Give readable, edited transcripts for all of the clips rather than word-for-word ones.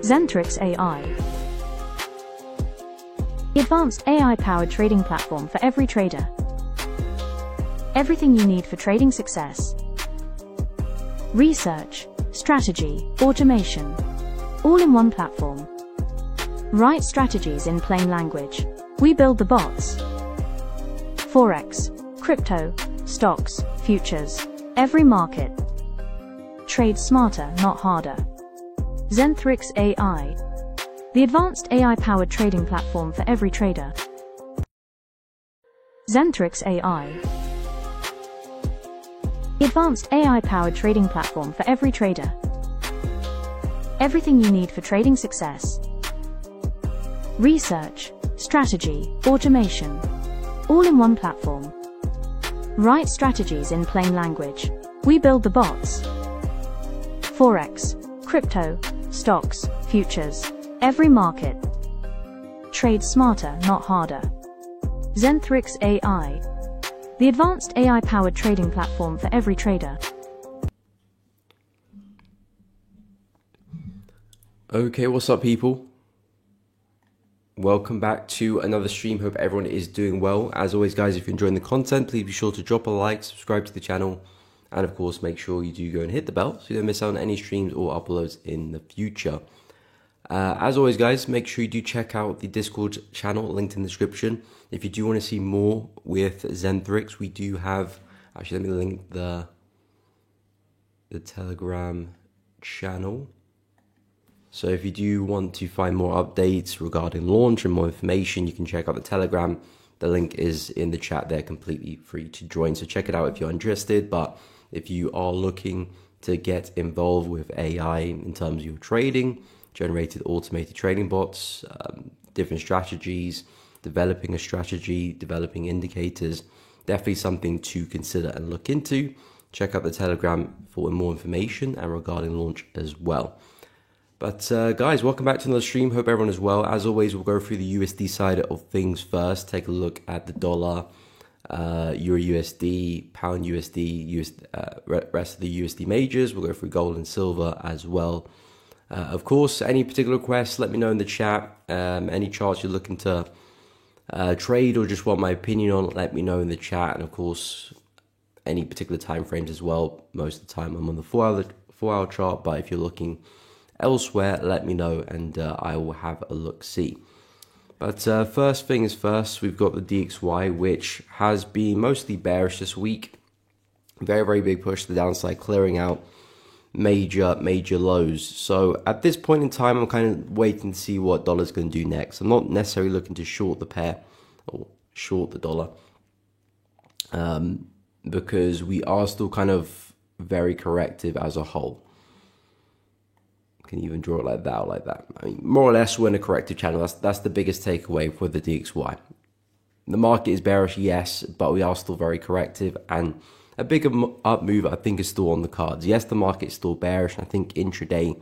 Zentrix AI, the advanced AI-powered trading platform for every trader. Everything you need for trading success. Research, strategy, automation, all in one platform. Right strategies in plain language. We build the bots. Forex, crypto, stocks, futures, every market. Trade smarter, not harder. Zentrix AI, the advanced AI-powered trading platform for every trader. Zentrix AI, the advanced AI-powered trading platform for every trader. Everything you need for trading success. Research, strategy, automation, all in one platform. Right strategies in plain language. We build the bots. Forex, crypto, stocks, futures, every market. Trade smarter, not harder. Zentrix AI, the advanced AI-powered trading platform for every trader. Okay, what's up, people? Welcome back to another stream. Hope everyone is doing well. As always, guys, if you're enjoying the content, please be sure to drop a like, subscribe to the channel, and of course, make sure you do go and hit the bell so you don't miss out on any streams or uploads in the future. As always, guys, make sure you do check out the Discord channel linked in the description. If you do want to see more with Zentrix, we do have, actually, let me link the Telegram channel. So if you do want to find more updates regarding launch and more information, you can check out the Telegram. The link is in the chat there, completely free to join. So check it out if you're interested. But if you are looking to get involved with AI in terms of your trading, generated automated trading bots, different strategies, developing a strategy, developing indicators, definitely something to consider and look into. Check out the Telegram for more information and regarding launch as well. But guys, welcome back to another stream. Hope everyone is well. As always, we'll go through the USD side of things first. Take a look at the dollar, Euro USD, Pound USD, rest of the USD majors. We'll go through gold and silver as well. Of course, any particular requests, let me know in the chat. Any charts you're looking to trade or just want my opinion on, let me know in the chat. And of course, any particular time frames as well. Most of the time I'm on the 4-hour chart, but if you're looking elsewhere, let me know and I will have a look-see. But first thing is first, we've got the DXY, which has been mostly bearish this week. Very, very big push to the downside, clearing out major lows. So at this point in time, I'm kind of waiting to see what dollar's going to do next. I'm not necessarily looking to short the pair or short the dollar because we are still kind of very corrective as a whole. Can you even draw it like that or like that? I mean, more or less, we're in a corrective channel. That's the biggest takeaway for the DXY. The market is bearish, yes, but we are still very corrective, and a bigger up move, I think, is still on the cards. Yes, the market is still bearish, and I think intraday,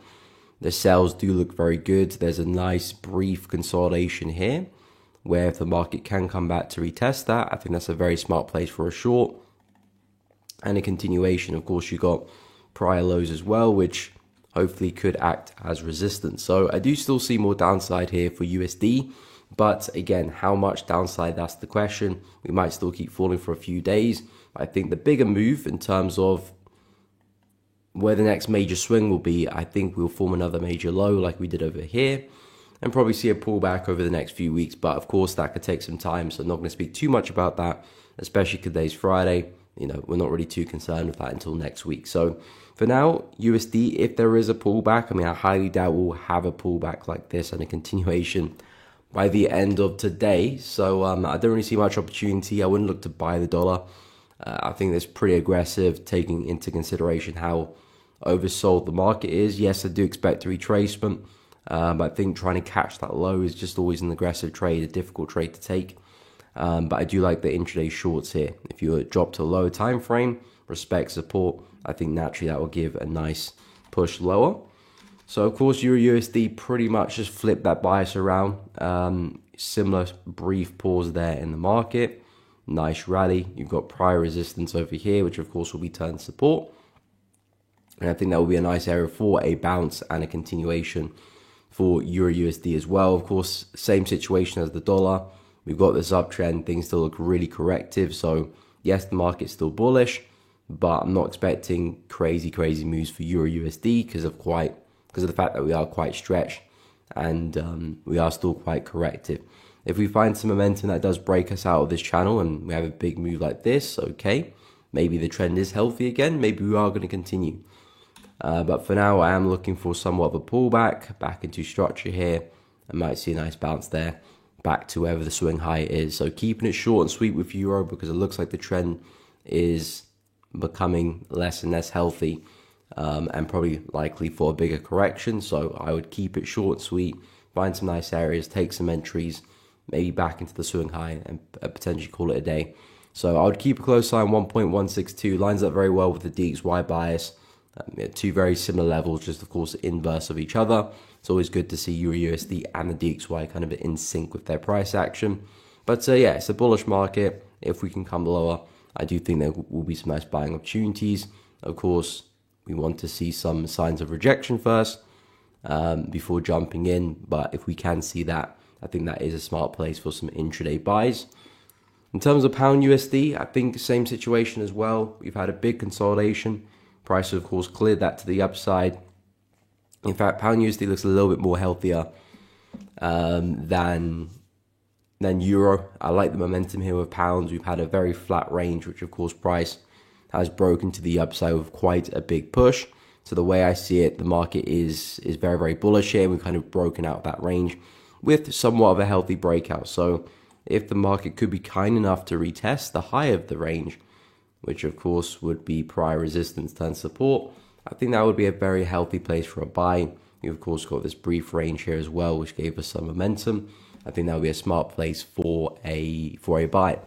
the sales do look very good. There's a nice brief consolidation here, where if the market can come back to retest that, I think that's a very smart place for a short. And a continuation, of course, you got prior lows as well, which hopefully could act as resistance. So I do still see more downside here for USD, but again, how much downside, that's the question. We might still keep falling for a few days. I think the bigger move in terms of where the next major swing will be, I think we'll form another major low like we did over here and probably see a pullback over the next few weeks. But of course, that could take some time, so I'm not going to speak too much about that, especially today's Friday. You know, we're not really too concerned with that until next week. So for now, USD, if there is a pullback, I mean, I highly doubt we'll have a pullback like this and a continuation by the end of today. So I don't really see much opportunity. I wouldn't look to buy the dollar. I think that's pretty aggressive, taking into consideration how oversold the market is. Yes, I do expect a retracement, but I think trying to catch that low is just always an aggressive trade, a difficult trade to take. But I do like the intraday shorts here. If you drop to a lower time frame, respect support, I think naturally that will give a nice push lower. So of course, Euro USD pretty much just flipped that bias around. Similar brief pause there in the market. Nice rally. You've got prior resistance over here, which of course will be turned support. And I think that will be a nice area for a bounce and a continuation for Euro USD as well. Of course, same situation as the dollar. We've got this uptrend. Things still look really corrective. So yes, the market's still bullish, but I'm not expecting crazy moves for Euro USD because of the fact that we are quite stretched and we are still quite corrective. If we find some momentum that does break us out of this channel and we have a big move like this, okay, maybe the trend is healthy again. Maybe we are going to continue. But for now, I am looking for somewhat of a pullback back into structure here. I might see a nice bounce there back to wherever the swing high is. So keeping it short and sweet with Euro because it looks like the trend is becoming less and less healthy and probably likely for a bigger correction. So I would keep it short and sweet, find some nice areas, take some entries, maybe back into the swing high and potentially call it a day. So I would keep a close eye on 1.162, lines up very well with the DXY bias. Two very similar levels, just of course inverse of each other. It's always good to see Euro USD and the DXY kind of in sync with their price action. But yeah, it's a bullish market. If we can come lower, I do think there will be some nice buying opportunities. Of course, we want to see some signs of rejection first before jumping in. But if we can see that, I think that is a smart place for some intraday buys. In terms of pound USD, I think same situation as well. We've had a big consolidation. Price, of course, cleared that to the upside. In fact, pound USD looks a little bit more healthier than euro. I like the momentum here with pounds. We've had a very flat range, which of course price has broken to the upside with quite a big push. So the way I see it, the market is very bullish here. We've kind of broken out that range with somewhat of a healthy breakout. So if the market could be kind enough to retest the high of the range, which of course would be prior resistance turn support, I think that would be a very healthy place for a buy. You've of course got this brief range here as well, which gave us some momentum. I think that would be a smart place for a buy.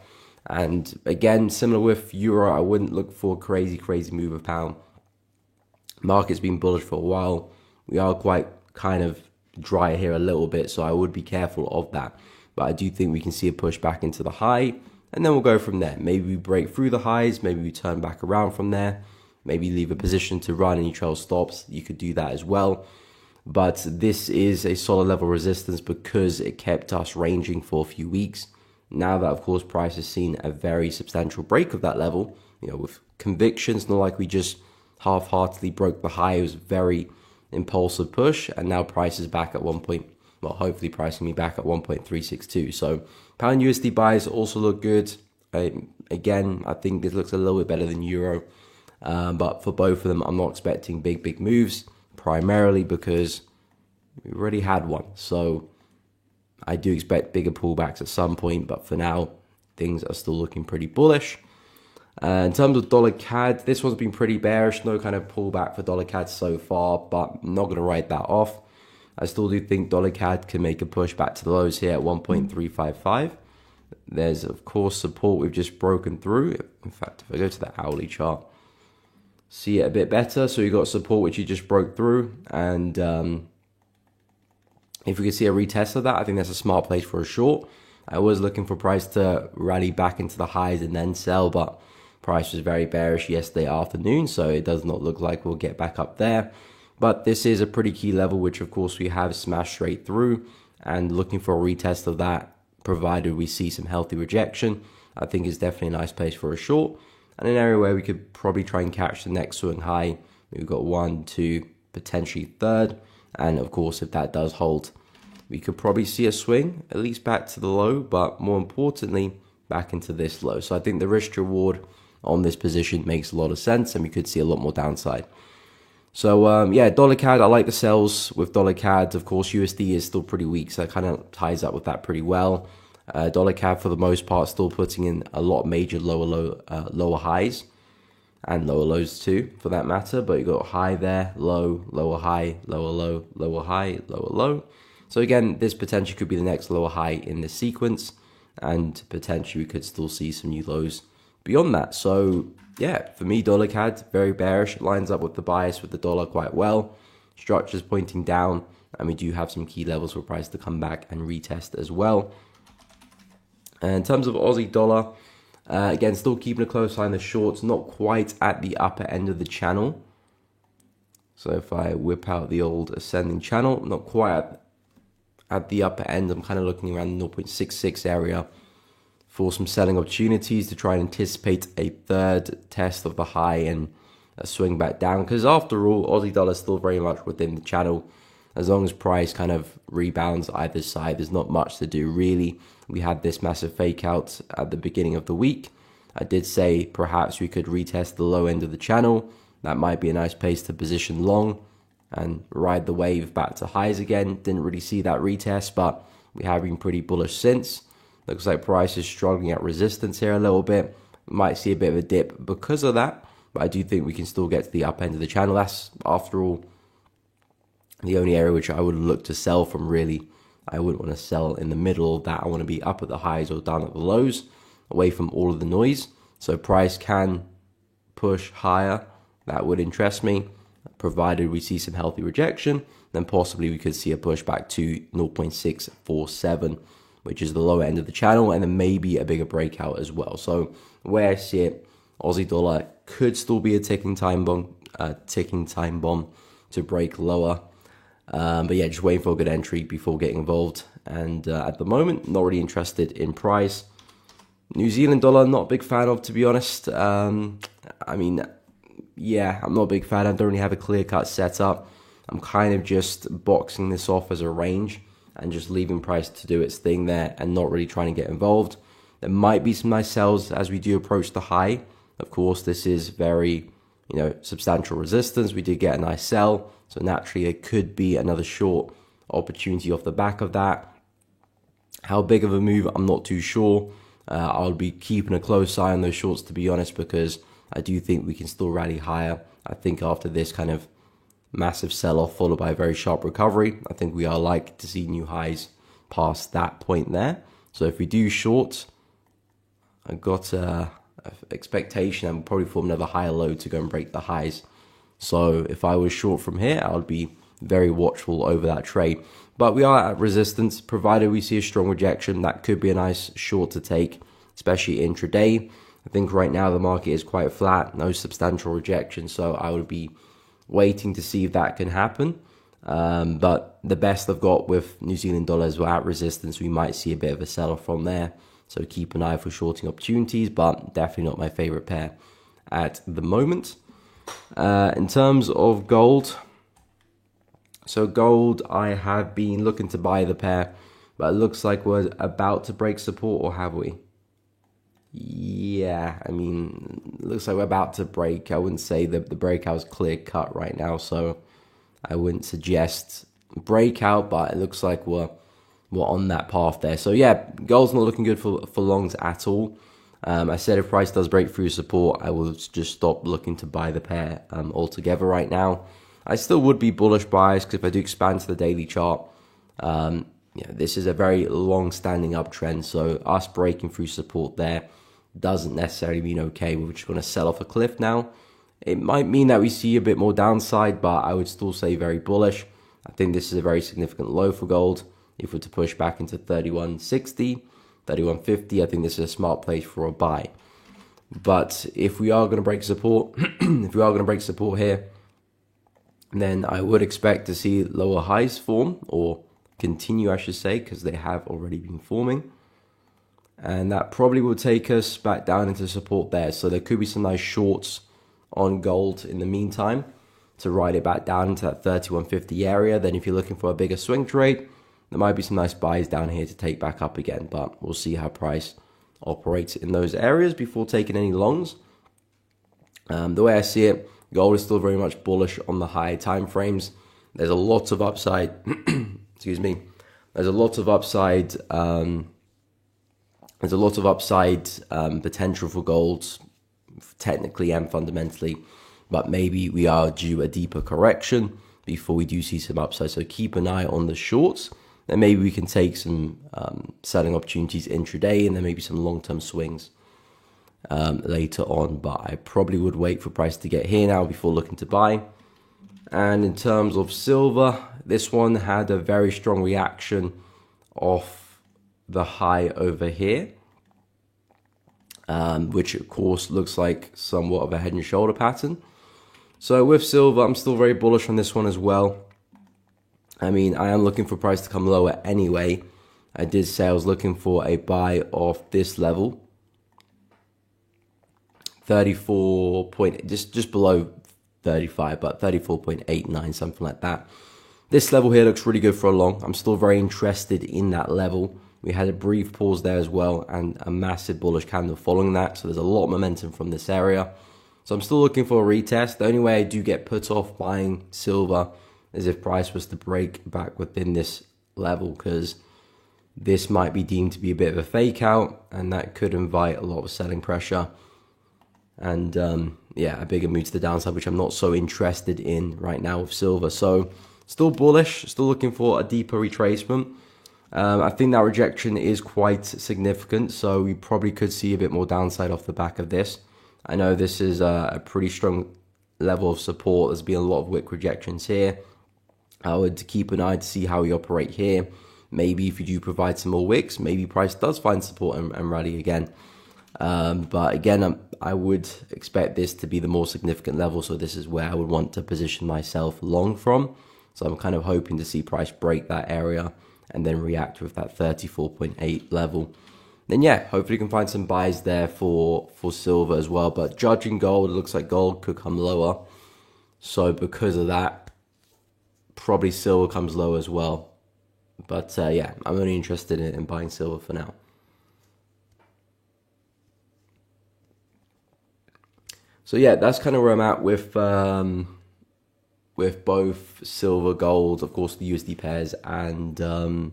And again, similar with euro, I wouldn't look for a crazy move of pound. Market's been bullish for a while. We are quite kind of dry here a little bit, so I would be careful of that. But I do think we can see a push back into the high, and then we'll go from there. Maybe we break through the highs, maybe we turn back around from there, maybe leave a position to run and you trail stops. You could do that as well. But this is a solid level of resistance because it kept us ranging for a few weeks. Now that, of course, price has seen a very substantial break of that level, with convictions, not like we just half-heartedly broke the high. It was a very impulsive push, and now price is back at hopefully pricing me back at 1.362. So pound USD buys also look good. Again, I think this looks a little bit better than euro, but for both of them, I'm not expecting big moves, primarily because we already had one. So I do expect bigger pullbacks at some point, but for now, things are still looking pretty bullish. In terms of dollar CAD, this one's been pretty bearish. No kind of pullback for dollar CAD so far, but I'm not going to write that off. I still do think dollar CAD can make a push back to the lows here at 1.355. There's, of course, support we've just broken through. In fact, if I go to the hourly chart, see it a bit better. So we got support which you just broke through, and if we can see a retest of that, I think that's a smart place for a short. I was looking for price to rally back into the highs and then sell, but price was very bearish yesterday afternoon, so it does not look like we'll get back up there. But this is a pretty key level, which of course we have smashed straight through, and looking for a retest of that, provided we see some healthy rejection, I think is definitely a nice place for a short, and an area where we could probably try and catch the next swing high. We've got 1, 2, potentially third, and of course if that does hold, we could probably see a swing, at least back to the low, but more importantly, back into this low. So I think the risk to reward on this position makes a lot of sense, and we could see a lot more downside. So yeah, dollar CAD, I like the sells with dollar CAD. Of course, USD is still pretty weak, so that kind of ties up with that pretty well. Dollar CAD, for the most part, still putting in a lot of major lower highs, and lower lows too, for that matter. But you got high there, low, lower high, lower low, lower high, lower low. So again, this potentially could be the next lower high in this sequence, and potentially we could still see some new lows beyond that. So yeah, for me, dollar CAD, very bearish. It lines up with the bias with the dollar quite well. Structure's pointing down, and we do have some key levels for price to come back and retest as well. And in terms of Aussie dollar, again, still keeping a close eye on the shorts, not quite at the upper end of the channel. So if I whip out the old ascending channel, not quite at the upper end, I'm kind of looking around the 0.66 area for some selling opportunities to try and anticipate a third test of the high and a swing back down. Because after all, Aussie dollar is still very much within the channel. As long as price kind of rebounds either side, there's not much to do really. We had this massive fake out at the beginning of the week. I did say perhaps we could retest the low end of the channel. That might be a nice place to position long and ride the wave back to highs again. Didn't really see that retest, but we have been pretty bullish since. Looks like price is struggling at resistance here a little bit. We might see a bit of a dip because of that, but I do think we can still get to the up end of the channel. That's, after all, the only area which I would look to sell from really. I wouldn't want to sell in the middle of that. I want to be up at the highs or down at the lows, away from all of the noise. So price can push higher. That would interest me, provided we see some healthy rejection. Then possibly we could see a pushback to 0.647, which is the lower end of the channel, and then maybe a bigger breakout as well. So the way I see it, Aussie dollar could still be a ticking time bomb to break lower. But yeah, just waiting for a good entry before getting involved. And at the moment, not really interested in price. New Zealand dollar, not a big fan of, to be honest. I mean, yeah, I'm not a big fan. I don't really have a clear-cut setup. I'm kind of just boxing this off as a range and just leaving price to do its thing there and not really trying to get involved. There might be some nice sells as we do approach the high. Of course, this is very, substantial resistance. We did get a nice sell. So naturally, it could be another short opportunity off the back of that. How big of a move, I'm not too sure. I'll be keeping a close eye on those shorts, to be honest, because I do think we can still rally higher. I think after this kind of massive sell-off followed by a very sharp recovery, I think we are likely to see new highs past that point there. So if we do short, I've got an expectation I'm probably form another higher low to go and break the highs. So if I was short from here, I would be very watchful over that trade. But we are at resistance, provided we see a strong rejection. That could be a nice short to take, especially intraday. I think right now the market is quite flat, no substantial rejection, so I would be waiting to see if that can happen. But the best I've got with New Zealand dollars, we're at resistance. We might see a bit of a sell-off from there, so keep an eye for shorting opportunities, but definitely not my favorite pair at the moment. In terms of gold, so gold, I have been looking to buy the pair, but it looks like we're about to break support, or have we? Yeah, I mean, looks like we're about to break. I wouldn't say that the breakout is clear cut right now, so I wouldn't suggest breakout, but it looks like we're on that path there. So yeah, gold's not looking good for longs at all. I said if price does break through support, I will just stop looking to buy the pair altogether right now. I still would be bullish bias, because if I do expand to the daily chart, this is a very long-standing uptrend. So us breaking through support there doesn't necessarily mean okay, we're just going to sell off a cliff now. It might mean that we see a bit more downside, but I would still say very bullish. I think this is a very significant low for gold. If we're to push back into 31.60, 31.50, I think this is a smart place for a buy. But if we are going to break support, here, then I would expect to see lower highs form, or continue, I should say, because they have already been forming. And that probably will take us back down into support there. So there could be some nice shorts on gold in the meantime to ride it back down into that 31.50 area. Then if you're looking for a bigger swing trade, there might be some nice buys down here to take back up again. But we'll see how price operates in those areas before taking any longs. The way I see it, gold is still very much bullish on the high time frames. There's a lot of upside. Excuse me. There's a lot of upside. There's a lot of upside potential for gold, technically and fundamentally, but maybe we are due a deeper correction before we do see some upside. So keep an eye on the shorts, and maybe we can take some selling opportunities intraday, and then maybe some long-term swings later on. But I probably would wait for price to get here now before looking to buy. And in terms of silver, this one had a very strong reaction off the high over here, which of course looks like somewhat of a head and shoulder pattern. So with silver, I'm still very bullish on this one as well. I mean, I am looking for price to come lower anyway. I did say I was looking for a buy off this level. 34 point, just below 35, but 34.89, something like that. This level here looks really good for a long. I'm still very interested in that level. We had a brief pause there as well and a massive bullish candle following that. So there's a lot of momentum from this area. So I'm still looking for a retest. The only way I do get put off buying silver is if price was to break back within this level, because this might be deemed to be a bit of a fake out, and that could invite a lot of selling pressure. And yeah, a bigger move to the downside, which I'm not so interested in right now with silver. So still bullish, still looking for a deeper retracement. I think that rejection is quite significant, so we probably could see a bit more downside off the back of this. I know this is a pretty strong level of support. There's been a lot of wick rejections here. I would keep an eye to see how we operate here. Maybe if you do provide some more wicks, maybe price does find support and rally again. But again, I would expect this to be the more significant level, so this is where I would want to position myself long from. So I'm kind of hoping to see price break that area and then react with that 34.8 level. Then yeah, hopefully you can find some buys there for silver as well. But judging gold, it looks like gold could come lower. So because of that, probably silver comes low as well. But yeah, I'm only interested in buying silver for now. So yeah, that's kind of where I'm at with both silver, gold, of course the USD pairs, and the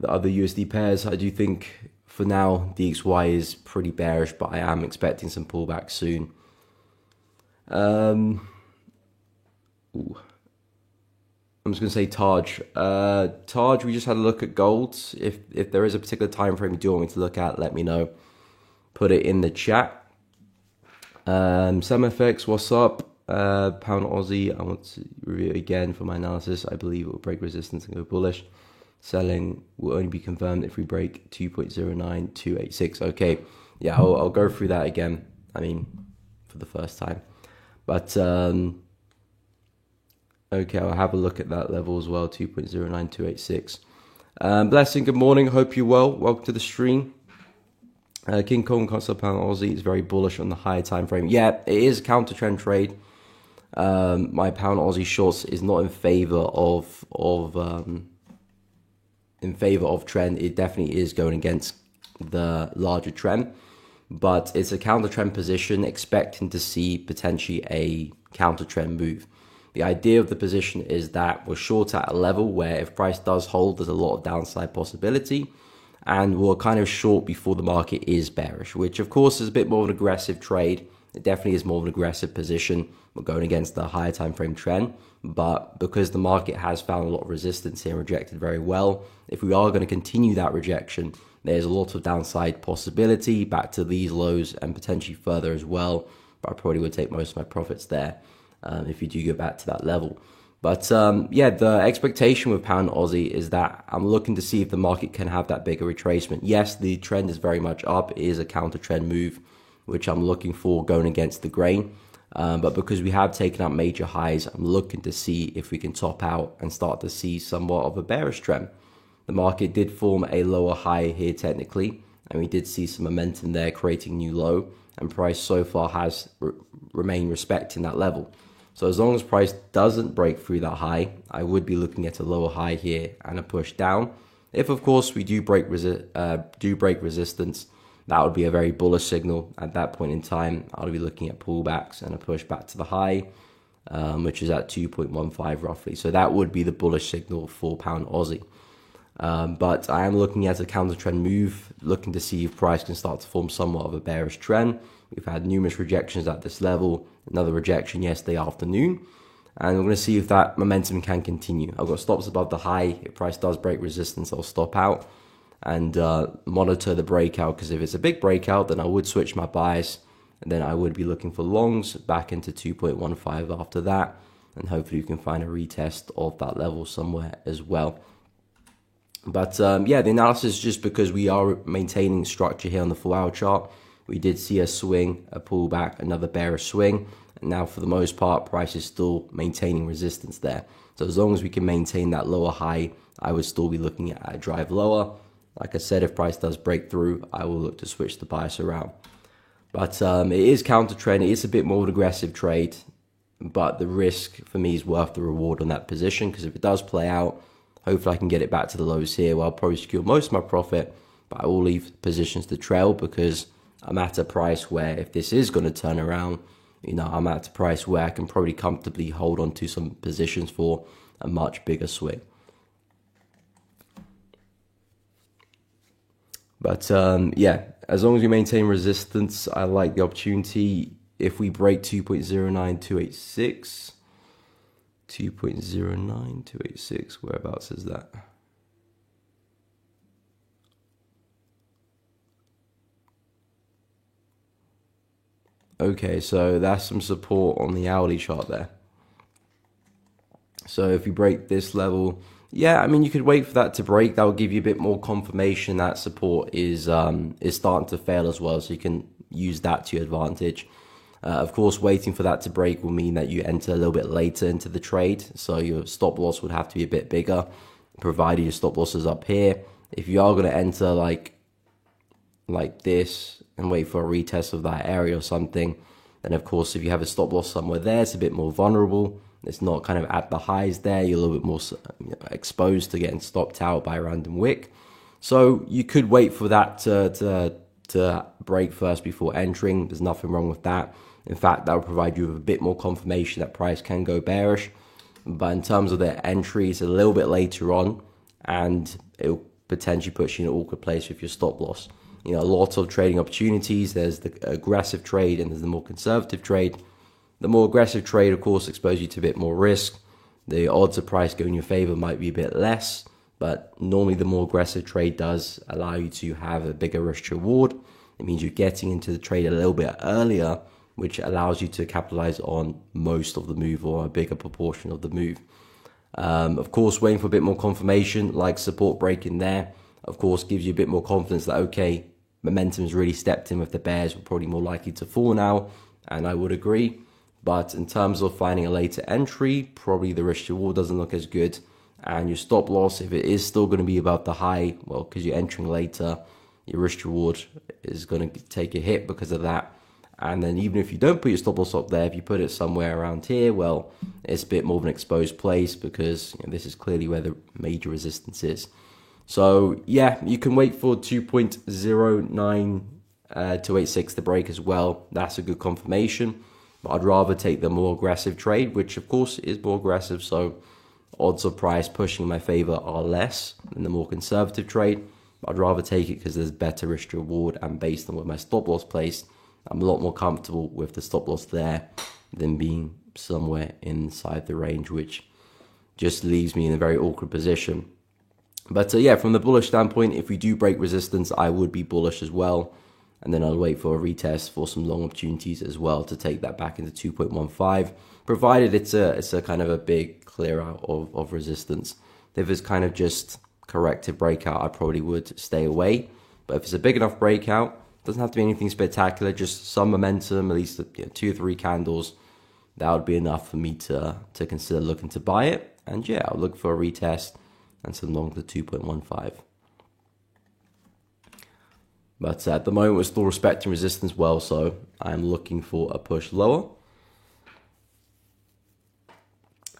other USD pairs. I do think for now DXY is pretty bearish, but I am expecting some pullback soon. I'm just going to say Taj. Taj, we just had a look at gold. If there is a particular time frame you do want me to look at, let me know. Put it in the chat. SemFX, what's up? Pound Aussie, I want to review it again for my analysis. I believe it will break resistance and go bullish. Selling will only be confirmed if we break 2.09286. Okay, yeah, I'll go through that again. I mean, for the first time. But okay, I'll have a look at that level as well, 2.09286. Blessing, good morning. Hope you're well. Welcome to the stream. King Kong Console Pound Aussie is very bullish on the higher time frame. Yeah, it is a counter trend trade. My Pound Aussie shorts is not in favor of trend. It definitely is going against the larger trend, but it's a counter trend position, expecting to see potentially a counter trend move. The idea of the position is that we're short at a level where if price does hold, there's a lot of downside possibility. And we're kind of short before the market is bearish, which of course is a bit more of an aggressive trade. It definitely is more of an aggressive position. We're going against the higher time frame trend, but because the market has found a lot of resistance here and rejected very well, if we are going to continue that rejection, there's a lot of downside possibility back to these lows and potentially further as well. But I probably would take most of my profits there if you do go back to that level. But yeah, the expectation with Pound Aussie is that I'm looking to see if the market can have that bigger retracement. Yes, the trend is very much up. It is a counter trend move, which I'm looking for going against the grain. But because we have taken out major highs, I'm looking to see if we can top out and start to see somewhat of a bearish trend. The market did form a lower high here technically, and we did see some momentum there creating new low, and price so far has remained respecting that level. So as long as price doesn't break through that high, I would be looking at a lower high here and a push down. If of course we do break resistance, that would be a very bullish signal. At that point in time, I'll be looking at pullbacks and a push back to the high, which is at 2.15 roughly. So that would be the bullish signal for Pound Aussie. But I am looking at a counter trend move, looking to see if price can start to form somewhat of a bearish trend. We've had numerous rejections at this level, another rejection yesterday afternoon, and we're going to see if that momentum can continue. I've got stops above the high. If price does break resistance, I'll stop out and monitor the breakout, because if it's a big breakout, then I would switch my bias, and then I would be looking for longs back into 2.15 after that, and hopefully you can find a retest of that level somewhere as well. But yeah, the analysis is just because we are maintaining structure here on the 4-hour chart. We did see a swing, a pullback, another bearish swing. And now for the most part, price is still maintaining resistance there. So as long as we can maintain that lower high, I would still be looking at a drive lower. Like I said, if price does break through, I will look to switch the bias around. But it is counter trend. It is a bit more of an aggressive trade, but the risk for me is worth the reward on that position, because if it does play out, hopefully I can get it back to the lows here where I'll probably secure most of my profit, but I will leave positions to trail because I'm at a price where if this is going to turn around, I'm at a price where I can probably comfortably hold on to some positions for a much bigger swing. But yeah, as long as we maintain resistance, I like the opportunity. If we break 2.09286, 2.09286, whereabouts is that? Okay, so that's some support on the hourly chart there. So if you break this level, yeah, I mean, you could wait for that to break. That will give you a bit more confirmation that support is starting to fail as well. So you can use that to your advantage. Of course, waiting for that to break will mean that you enter a little bit later into the trade. So your stop loss would have to be a bit bigger, provided your stop loss is up here. If you are going to enter like this and wait for a retest of that area or something, then of course, if you have a stop loss somewhere there, it's a bit more vulnerable. It's not kind of at the highs there. You're a little bit more exposed to getting stopped out by a random wick. So you could wait for that to break first before entering. There's nothing wrong with that. In fact, that will provide you with a bit more confirmation that price can go bearish. But in terms of the entries, a little bit later on, and it will potentially put you in an awkward place with your stop loss. Lots of trading opportunities. There's the aggressive trade and there's the more conservative trade. The more aggressive trade, of course, exposes you to a bit more risk. The odds of price going in your favor might be a bit less, but normally the more aggressive trade does allow you to have a bigger risk to reward. It means you're getting into the trade a little bit earlier, which allows you to capitalize on most of the move or a bigger proportion of the move. Of course, waiting for a bit more confirmation, like support breaking there, of course, gives you a bit more confidence that, okay, momentum's really stepped in with the bears. We're probably more likely to fall now, and I would agree. But in terms of finding a later entry, probably the risk to reward doesn't look as good. And your stop loss, if it is still going to be above the high, well, because you're entering later, your risk to reward is going to take a hit because of that. And then even if you don't put your stop loss up there, if you put it somewhere around here, well, it's a bit more of an exposed place because this is clearly where the major resistance is. So yeah, you can wait for 2.09286 to break as well. That's a good confirmation. But I'd rather take the more aggressive trade, which of course is more aggressive. So odds of price pushing in my favor are less than the more conservative trade. But I'd rather take it because there's better risk to reward. And based on where my stop loss placed, I'm a lot more comfortable with the stop loss there than being somewhere inside the range, which just leaves me in a very awkward position. But yeah, from the bullish standpoint, if we do break resistance, I would be bullish as well. And then I'll wait for a retest for some long opportunities as well to take that back into 2.15, provided it's a kind of a big clear out of resistance. If it's kind of just corrective breakout, I probably would stay away. But if it's a big enough breakout, doesn't have to be anything spectacular, just some momentum, at least 2 or 3 candles, that would be enough for me to consider looking to buy it. And yeah, I'll look for a retest and some long to 2.15. But at the moment, we're still respecting resistance well, so I'm looking for a push lower.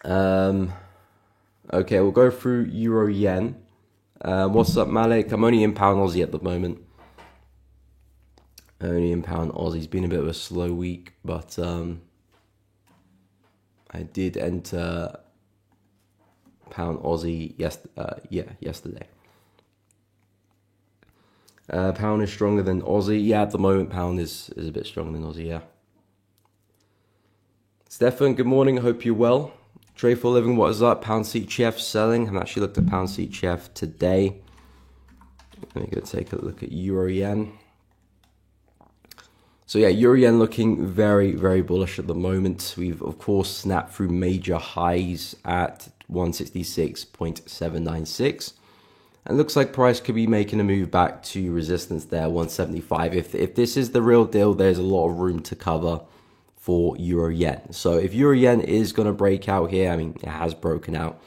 Okay, we'll go through Euro Yen. What's up, Malik? I'm only in pound Aussie at the moment. Only in pound Aussie. It's been a bit of a slow week, but I did enter pound Aussie yesterday. Pound is stronger than Aussie. Yeah, at the moment, pound is a bit stronger than Aussie, yeah. Stefan, good morning. I hope you're well. Trade for a living, what is up? Pound CHF selling. I've actually looked at pound CHF today. Let me go take a look at Euro Yen. So yeah, Euro Yen looking very, very bullish at the moment. We've, of course, snapped through major highs at 166.796. And it looks like price could be making a move back to resistance there, 175. If this is the real deal, there's a lot of room to cover for euro yen. So if euro yen is going to break out here, I mean, it has broken out.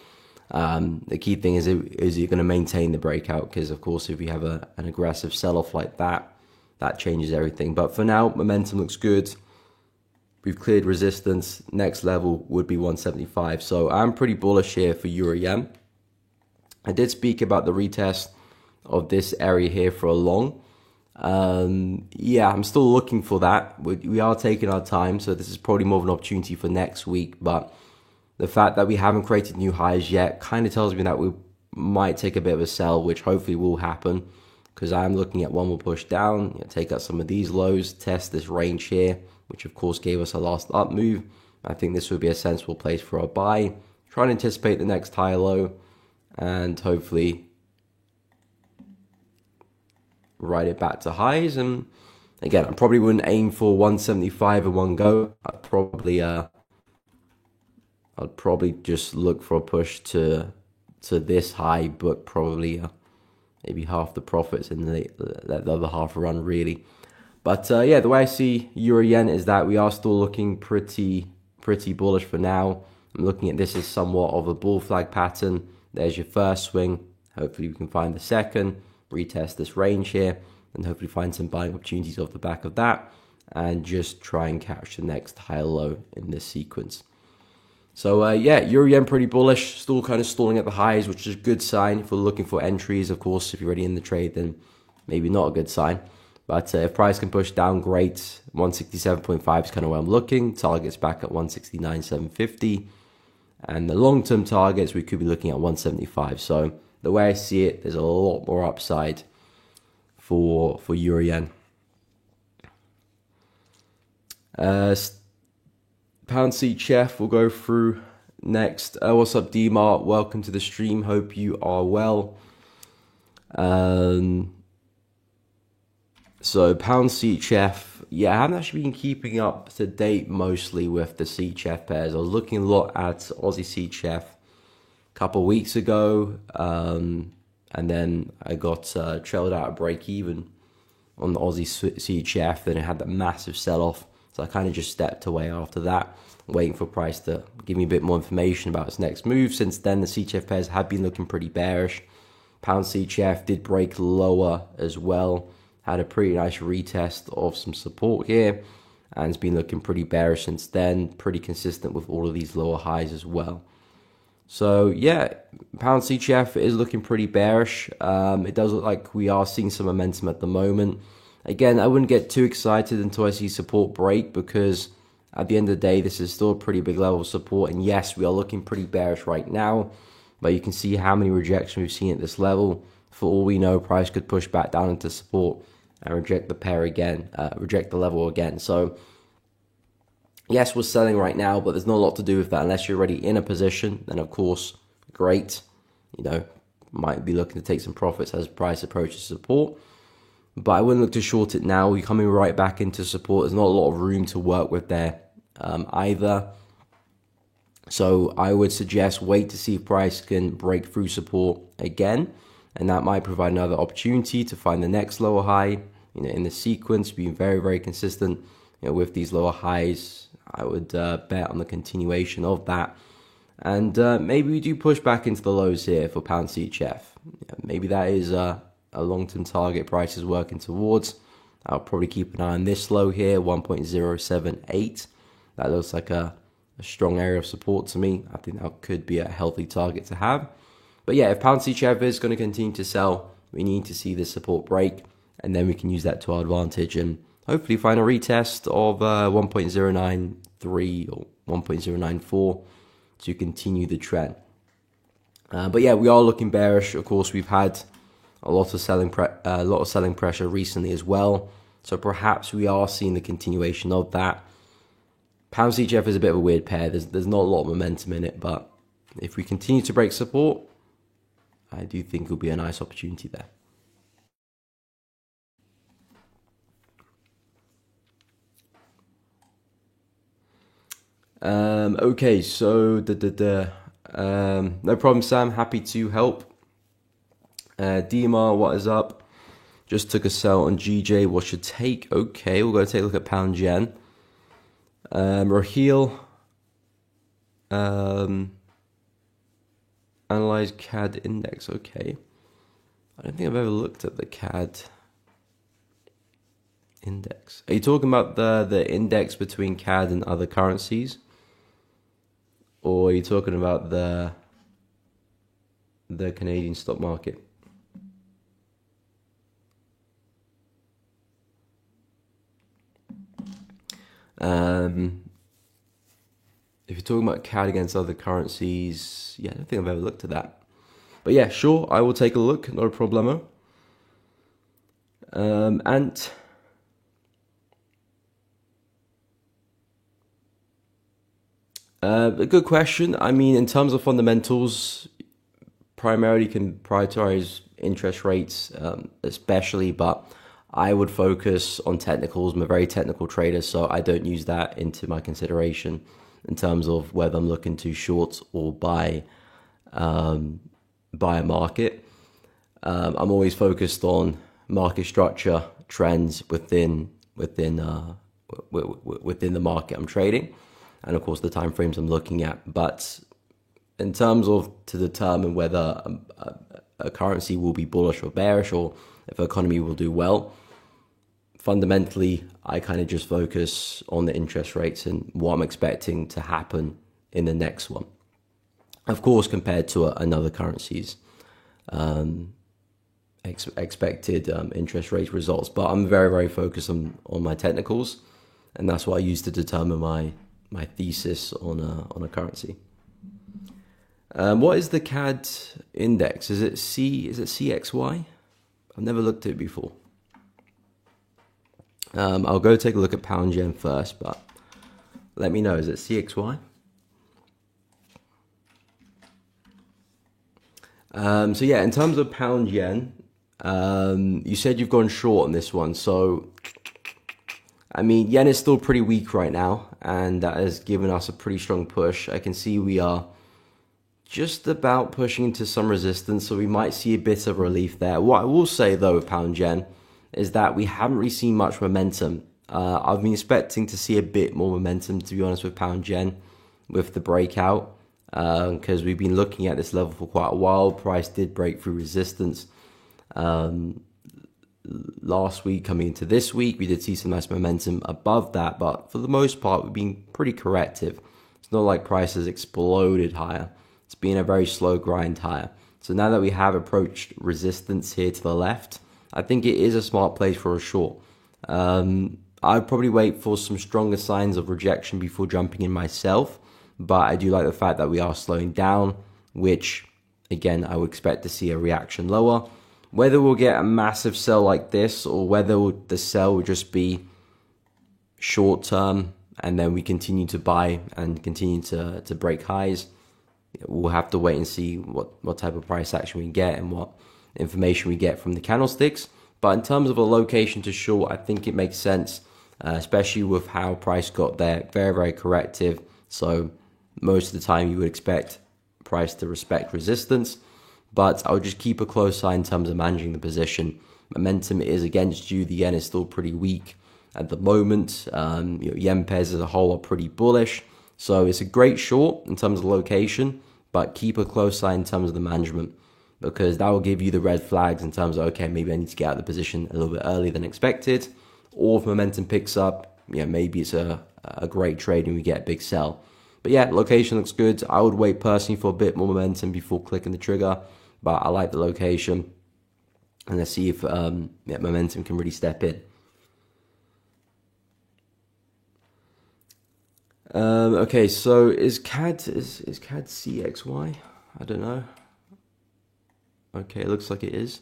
The key thing is you're going to maintain the breakout, because of course if you have an aggressive sell-off like that, that changes everything. But for now, momentum looks good. We've cleared resistance. Next level would be 175. So I'm pretty bullish here for euro yen. I did speak about the retest of this area here for a long. Yeah, I'm still looking for that. We are taking our time, so this is probably more of an opportunity for next week. But the fact that we haven't created new highs yet kind of tells me that we might take a bit of a sell, which hopefully will happen, because I'm looking at one more push down, take out some of these lows, test this range here, which of course gave us a last up move. I think this would be a sensible place for a buy. Try and anticipate the next high low, and hopefully ride it back to highs. And again, I probably wouldn't aim for 175 in one go. I'd probably just look for a push to this high, but probably maybe half the profits in the other half run really. But yeah, the way I see euro yen is that we are still looking pretty bullish for now. I'm looking at this as somewhat of a bull flag pattern. There's your first swing. Hopefully we can find the second, retest this range here, and hopefully find some buying opportunities off the back of that, and just try and catch the next high low in this sequence. So yeah, euro yen pretty bullish, still kind of stalling at the highs, which is a good sign if we're looking for entries. Of course, if you're already in the trade, then maybe not a good sign. But if price can push down, great. 167.5 is kind of where I'm looking. Targets back at 169.750. And the long-term targets, we could be looking at 175. So the way I see it, there's a lot more upside for euro yen. Pound CHF we'll go through next. What's up, D-Mart? Welcome to the stream. Hope you are well. So pound CHF, yeah, I haven't actually been keeping up to date mostly with the CHF pairs. I was looking a lot at Aussie CHF a couple of weeks ago, and then I got trailed out of break even on the Aussie CHF. Then it had that massive sell-off, so I kind of just stepped away after that, waiting for price to give me a bit more information about its next move. Since then, the CHF pairs have been looking pretty bearish. Pound CHF did break lower as well. Had a pretty nice retest of some support here, and it's been looking pretty bearish since then, pretty consistent with all of these lower highs as well. So yeah, pound CHF is looking pretty bearish. It does look like we are seeing some momentum at the moment. Again, I wouldn't get too excited until I see support break, because at the end of the day, this is still a pretty big level of support. And yes, we are looking pretty bearish right now, but you can see how many rejections we've seen at this level. For all we know, price could push back down into support and reject the pair again, reject the level again. So yes, we're selling right now, but there's not a lot to do with that. Unless you're already in a position, then of course, great. Might be looking to take some profits as price approaches support. But I wouldn't look to short it now. We're coming right back into support. There's not a lot of room to work with there either. So I would suggest wait to see if price can break through support again. And that might provide another opportunity to find the next lower high. In the sequence, being very, very consistent with these lower highs. I would bet on the continuation of that. And maybe we do push back into the lows here for pound CHF. Maybe that is a long-term target price is working towards. I'll probably keep an eye on this low here, 1.078. That looks like a strong area of support to me. I think that could be a healthy target to have. But yeah, if pound CHF is going to continue to sell, we need to see this support break, and then we can use that to our advantage and hopefully find a retest of 1.093 or 1.094 to continue the trend. But yeah, we are looking bearish. Of course, we've had a lot of selling pressure recently as well. So perhaps we are seeing the continuation of that. Pound CHF is a bit of a weird pair. There's not a lot of momentum in it, but if we continue to break support, I do think it'll be a nice opportunity there. Okay, so no problem, Sam. Happy to help. DMAR, what is up? Just took a sell on GJ. What's your take? Okay, we'll go take a look at pound yen. Raheel. Analyze CAD index. Okay. I don't think I've ever looked at the CAD index. Are you talking about the index between CAD and other currencies? Or are you talking about the Canadian stock market? If you're talking about CAD against other currencies, yeah, I don't think I've ever looked at that. But yeah, sure, I will take a look, no problemo. And a good question. I mean, in terms of fundamentals, primarily can prioritize interest rates, especially, but I would focus on technicals. I'm a very technical trader, so I don't use that into my consideration in terms of whether I'm looking to short or buy a market. I'm always focused on market structure, trends within the market I'm trading, and of course the time frames I'm looking at. But in terms of to determine whether a currency will be bullish or bearish, or if the economy will do well, fundamentally, I kind of just focus on the interest rates and what I'm expecting to happen in the next one. Of course, compared to another currency's expected interest rate results. But I'm very, very focused on my technicals, and that's what I use to determine my thesis on a currency. What is the CAD index? Is it CXY? I've never looked at it before. I'll go take a look at pound yen first, but let me know, is it CXY? So yeah, in terms of pound yen, you said you've gone short on this one. So, I mean, yen is still pretty weak right now, and that has given us a pretty strong push. I can see we are just about pushing into some resistance, so we might see a bit of relief there. What I will say, though, with pound yen is that we haven't really seen much momentum. I've been expecting to see a bit more momentum, to be honest, with pound yen, with the breakout, because we've been looking at this level for quite a while. Price did break through resistance last week. Coming into this week, we did see some nice momentum above that, but for the most part, we've been pretty corrective. It's not like price has exploded higher. It's been a very slow grind higher. So now that we have approached resistance here to the left, I think it is a smart place for a short. I'd probably wait for some stronger signs of rejection before jumping in myself, but I do like the fact that we are slowing down, which, again, I would expect to see a reaction lower. Whether we'll get a massive sell like this, or whether the sell will just be short term and then we continue to buy and continue to break highs, we'll have to wait and see what type of price action we get and what information we get from the candlesticks. But in terms of a location to short, I think it makes sense, especially with how price got there. Very, very corrective. So most of the time you would expect price to respect resistance, but I would just keep a close eye in terms of managing the position. Momentum is against you. The yen is still pretty weak at the moment. Yen pairs as a whole are pretty bullish. So it's a great short in terms of location, but keep a close eye in terms of the management, because that will give you the red flags in terms of, okay, maybe I need to get out of the position a little bit earlier than expected. Or if momentum picks up, maybe it's a great trade and we get a big sell. But yeah, location looks good. I would wait personally for a bit more momentum before clicking the trigger, but I like the location. And let's see if momentum can really step in. Okay, so is CAD CXY? I don't know. Okay, it looks like it is.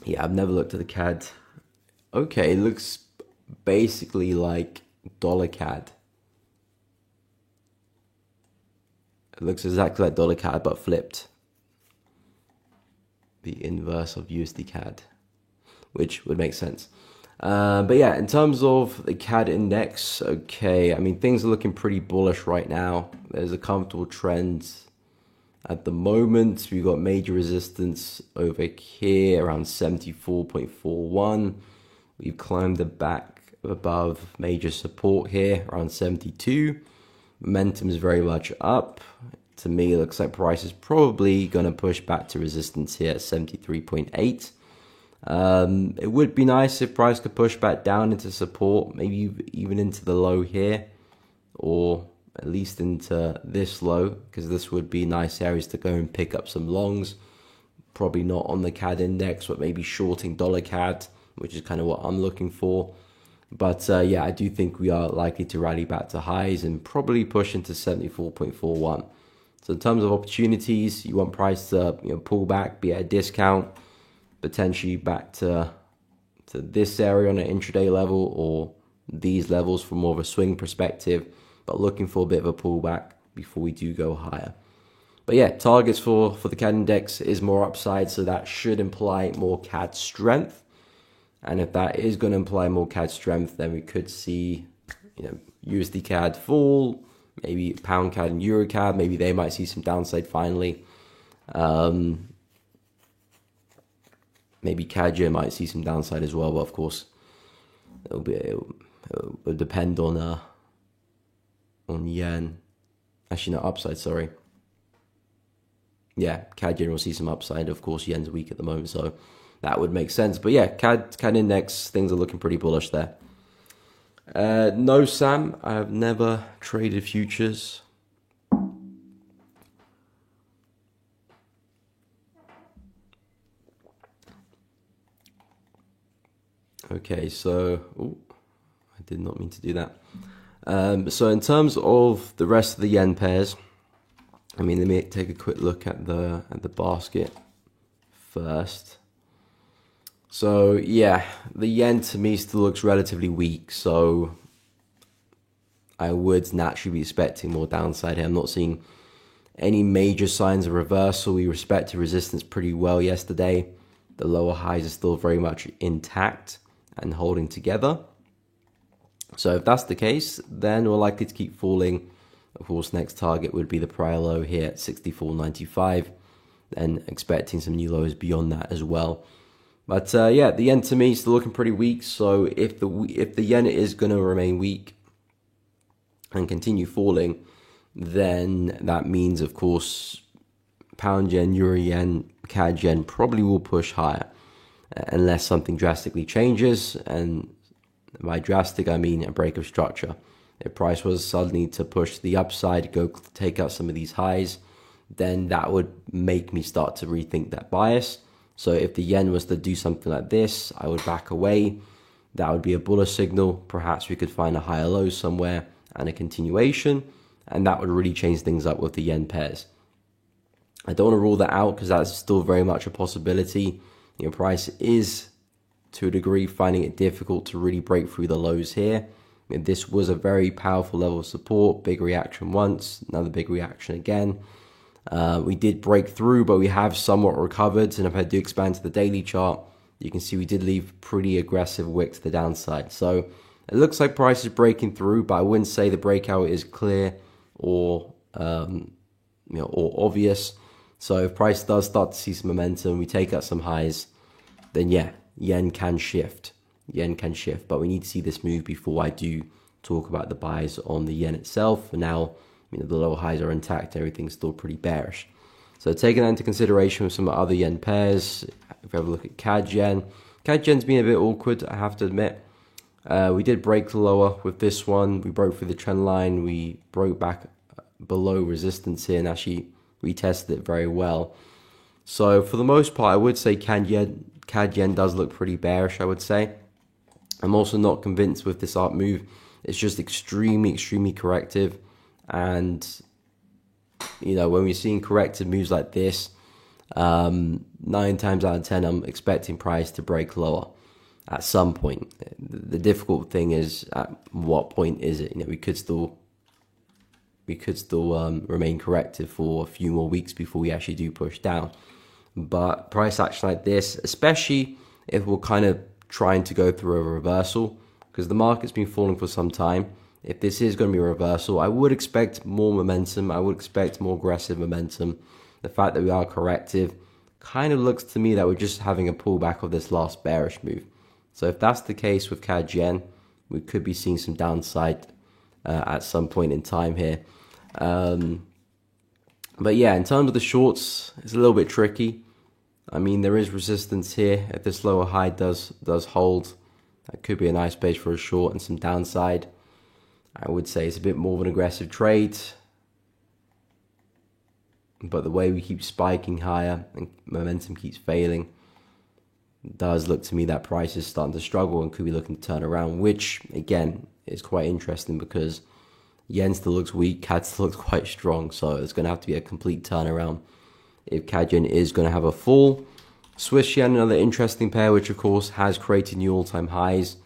Yeah, I've never looked at the CAD. Okay, it looks basically like dollar CAD. It looks exactly like dollar CAD, but flipped. The inverse of USD CAD, which would make sense. But yeah, in terms of the CAD index, okay, I mean, things are looking pretty bullish right now. There's a comfortable trend At the moment, we've got major resistance over here around 74.41. We've climbed the back above major support here around 72. Momentum is very much up. To me, it looks like price is probably going to push back to resistance here at 73.8. It would be nice if price could push back down into support, maybe even into the low here, or at least into this low, because this would be nice areas to go and pick up some longs. Probably not on the CAD index, but maybe shorting dollar CAD, which is kind of what I'm looking for. But yeah, I do think we are likely to rally back to highs and probably push into 74.41. So in terms of opportunities, you want price to pull back, be at a discount, potentially back to this area on an intraday level, or these levels from more of a swing perspective, but looking for a bit of a pullback before we do go higher. But yeah, targets for the CAD index is more upside, so that should imply more CAD strength. And if that is going to imply more CAD strength, then we could see USD CAD fall, maybe pound CAD and Euro CAD, maybe they might see some downside finally. Maybe CAD might see some downside as well, but of course it'll depend on yen. Actually, no, upside, sorry. Yeah, CAD will see some upside. Of course, yen's weak at the moment, so that would make sense. But yeah, CAD index, things are looking pretty bullish there. No, Sam, I have never traded futures. Okay, so I did not mean to do that. So in terms of the rest of the yen pairs, I mean, let me take a quick look at the basket first. So yeah, the yen to me still looks relatively weak, so I would naturally be expecting more downside here. I'm not seeing any major signs of reversal. We respected resistance pretty well yesterday. The lower highs are still very much intact and holding together. So if that's the case, then we're likely to keep falling. Of course, next target would be the prior low here at 64.95, and expecting some new lows beyond that as well. But yeah, the yen to me is still looking pretty weak. So if the yen is going to remain weak and continue falling, then that means, of course, pound yen, euro yen, CAD yen probably will push higher unless something drastically changes. And by drastic, I mean a break of structure. If price was suddenly to push the upside, go take out some of these highs, then that would make me start to rethink that bias. So if the yen was to do something like this, I would back away. That would be a bullish signal. Perhaps we could find a higher low somewhere and a continuation, and that would really change things up with the yen pairs. I don't want to rule that out because that's still very much a possibility. Price is, to a degree, finding it difficult to really break through the lows here. This was a very powerful level of support. Big reaction once, another big reaction again. We did break through, but we have somewhat recovered. And if I do expand to the daily chart, you can see we did leave pretty aggressive wick to the downside. So it looks like price is breaking through, but I wouldn't say the breakout is clear or or obvious. So if price does start to see some momentum, we take out some highs, then yeah, yen can shift. Yen can shift, but we need to see this move before I do talk about the buys on the yen itself. For now, the lower highs are intact, everything's still pretty bearish. So taking that into consideration with some other yen pairs, if we have a look at CAD yen, CAD yen's been a bit awkward, I have to admit. We did break lower with this one. We broke through the trend line. We broke back below resistance here and actually retested it very well. So for the most part, I would say CAD yen does look pretty bearish, I would say. I'm also not convinced with this up move. It's just extremely, extremely corrective. And, when we're seeing corrective moves like this, 9 times out of 10, I'm expecting price to break lower at some point. The difficult thing is, at what point is it? We could still remain corrective for a few more weeks before we actually do push down. But price action like this, especially if we're kind of trying to go through a reversal, because the market's been falling for some time. If this is going to be a reversal, I would expect more momentum. I would expect more aggressive momentum the fact that we are corrective kind of looks to me that we're just having a pullback of this last bearish move. So if that's the case with CAD Yen, we could be seeing some downside at some point in time here. But yeah, in terms of the shorts, it's a little bit tricky. I mean, there is resistance here. If this lower high does hold, that could be a nice base for a short and some downside. I would say it's a bit more of an aggressive trade. But the way we keep spiking higher and momentum keeps failing, it does look to me that price is starting to struggle and could be looking to turn around, which again is quite interesting because yen still looks weak, CAD still looks quite strong, so it's going to have to be a complete turnaround if CAD yen is going to have a fall. Swiss yen, another interesting pair, which of course has created new all-time highs.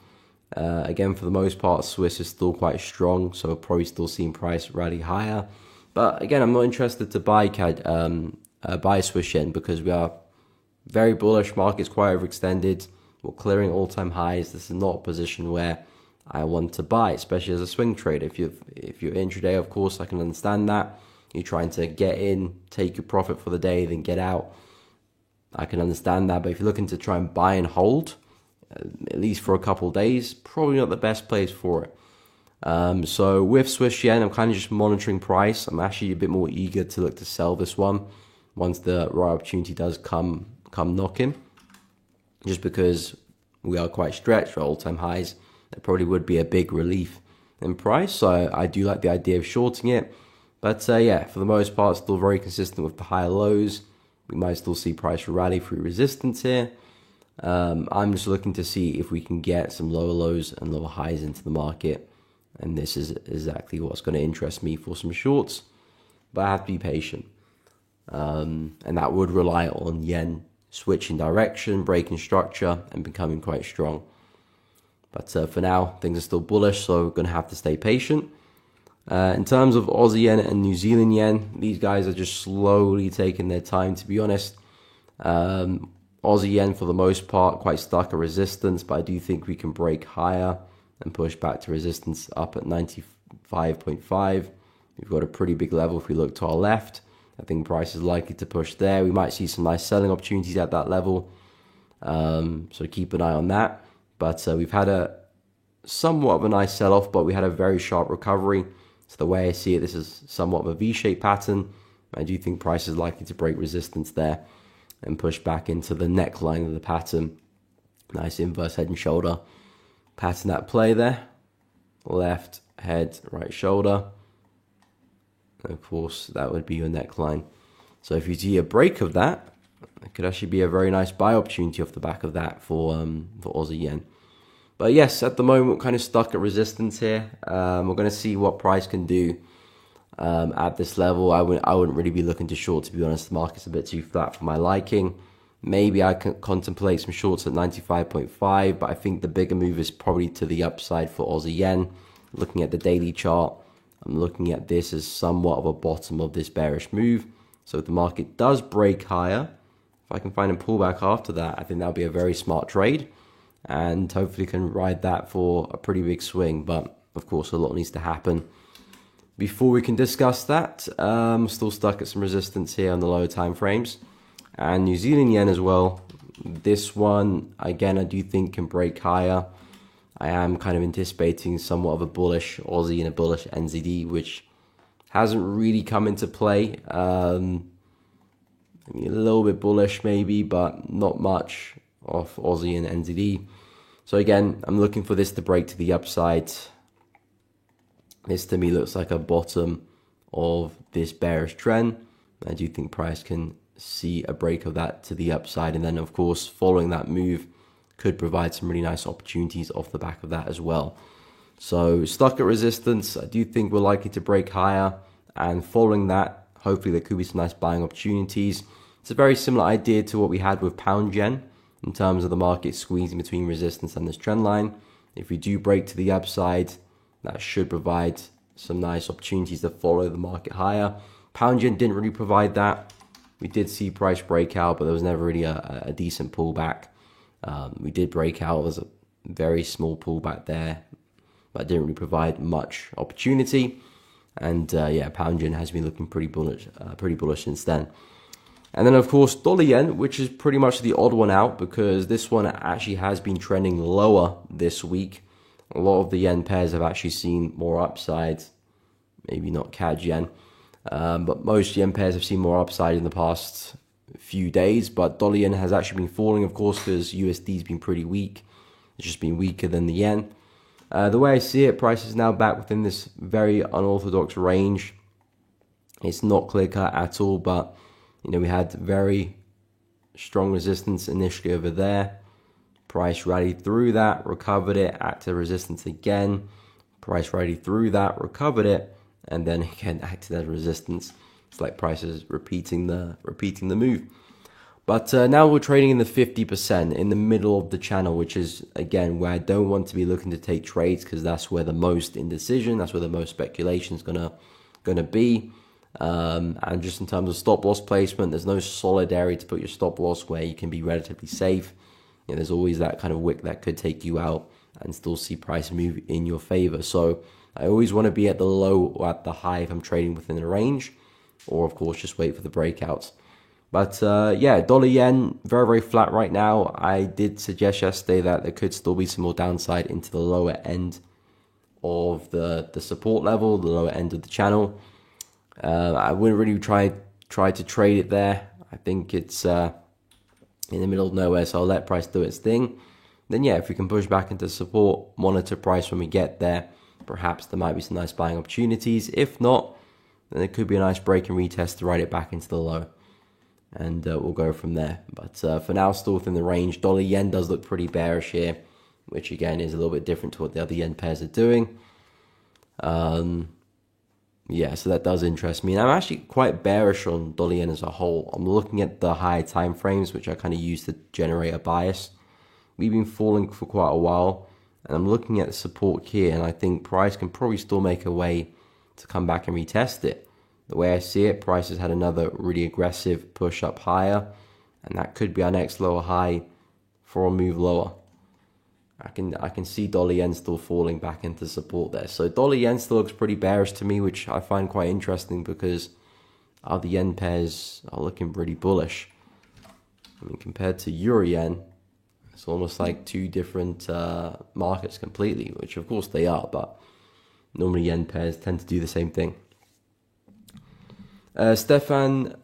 Again, for the most part, Swiss is still quite strong, so probably still seeing price rally higher. But again, I'm not interested to buy buy Swiss yen because we are very bullish. Market's quite overextended. We're clearing all-time highs. This is not a position where I want to buy, especially as a swing trader. If you're intraday, of course, I can understand that. You're trying to get in, take your profit for the day, then get out. I can understand that. But if you're looking to try and buy and hold, at least for a couple of days, probably not the best place for it. So with Swiss yen, I'm kind of just monitoring price. I'm actually a bit more eager to look to sell this one once the right opportunity does come knocking, just because we are quite stretched for all-time highs. There probably would be a big relief in price, so I do like the idea of shorting it. But yeah, for the most part, still very consistent with the higher lows. We might still see price rally through resistance here. I'm just looking to see if we can get some lower lows and lower highs into the market. And this is exactly what's going to interest me for some shorts. But I have to be patient. And that would rely on yen switching direction, breaking structure, and becoming quite strong. But for now, things are still bullish, so we're going to have to stay patient. In terms of Aussie yen and New Zealand yen, these guys are just slowly taking their time, to be honest. Aussie yen, for the most part, quite stuck at resistance, but I do think we can break higher and push back to resistance up at 95.5. We've got a pretty big level if we look to our left. I think price is likely to push there. We might see some nice selling opportunities at that level. So keep an eye on that. But we've had a somewhat of a nice sell-off, but we had a very sharp recovery. So the way I see it, this is somewhat of a V-shaped pattern. I do think price is likely to break resistance there and push back into the neckline of the pattern. Nice inverse head and shoulder pattern at play there. Left head, right shoulder. And of course, that would be your neckline. So if you see a break of that, it could actually be a very nice buy opportunity off the back of that for Aussie yen. But yes, at the moment, we're kind of stuck at resistance here. We're going to see what price can do at this level. I wouldn't really be looking to short, to be honest. The market's a bit too flat for my liking. Maybe I can contemplate some shorts at 95.5, but I think the bigger move is probably to the upside for Aussie yen. Looking at the daily chart, I'm looking at this as somewhat of a bottom of this bearish move. So if the market does break higher, if I can find a pullback after that, I think that'll be a very smart trade. And hopefully can ride that for a pretty big swing. But of course, a lot needs to happen before we can discuss that. Still stuck at some resistance here on the lower time frames. And New Zealand yen as well. This one, again, I do think can break higher. I am kind of anticipating somewhat of a bullish Aussie and a bullish NZD, which hasn't really come into play. I mean, a little bit bullish maybe, but not much of Aussie and NZD. So again, I'm looking for this to break to the upside. This to me looks like a bottom of this bearish trend. I do think price can see a break of that to the upside, and then of course following that move could provide some really nice opportunities off the back of that as well. So stuck at resistance, I do think we're likely to break higher, and following that, hopefully there could be some nice buying opportunities. It's a very similar idea to what we had with pound yen in terms of the market squeezing between resistance and this trend line. If we do break to the upside, that should provide some nice opportunities to follow the market higher. Pound yen didn't really provide that. We did see price breakout, but there was never really a decent pullback. We did break out. There was a very small pullback there, but didn't really provide much opportunity. And yeah, pound yen has been looking pretty bullish since then. And then, of course, dollar yen, which is pretty much the odd one out because this one actually has been trending lower this week. A lot of the yen pairs have actually seen more upside. Maybe not CAD yen, but most yen pairs have seen more upside in the past few days. But dollar yen has actually been falling, of course, because USD has been pretty weak. It's just been weaker than the yen. The way I see it, price is now back within this very unorthodox range. It's not clear-cut at all, but you know, we had very strong resistance initially over there. Price rallied through that, recovered it, acted resistance again. Price rallied through that, recovered it, and then again acted as resistance. It's like price is repeating the move. But now we're trading in the 50%, in the middle of the channel, which is, again, where I don't want to be looking to take trades because that's where the most indecision, that's where the most speculation is gonna be. And just in terms of stop loss placement, there's no solid area to put your stop loss where you can be relatively safe. You know, there's always that kind of wick that could take you out and still see price move in your favor. So I always want to be at the low or at the high if I'm trading within a range, or of course just wait for the breakouts. But yeah, dollar yen very, very flat right now. I did suggest yesterday that there could still be some more downside into the lower end of the support level, the lower end of the channel. I wouldn't really try to trade it there. I think it's in the middle of nowhere, so I'll let price do its thing. Then yeah, if we can push back into support, monitor price when we get there, perhaps there might be some nice buying opportunities. If not, then it could be a nice break and retest to ride it back into the low. And we'll go from there. But for now, still within the range. Dollar yen does look pretty bearish here, which again is a little bit different to what the other yen pairs are doing. Yeah, so that does interest me. And I'm actually quite bearish on dollar yen as a whole. I'm looking at the higher time frames, which I kind of use to generate a bias. We've been falling for quite a while, and I'm looking at the support here, and I think price can probably still make a way to come back and retest it. The way I see it, price has had another really aggressive push up higher, and that could be our next lower high for a move lower. I can see dollar yen still falling back into support there. So dollar yen still looks pretty bearish to me, which I find quite interesting because other yen pairs are looking pretty bullish. I mean, compared to euro yen, it's almost like two different markets completely, which of course they are, but normally yen pairs tend to do the same thing. Stefan,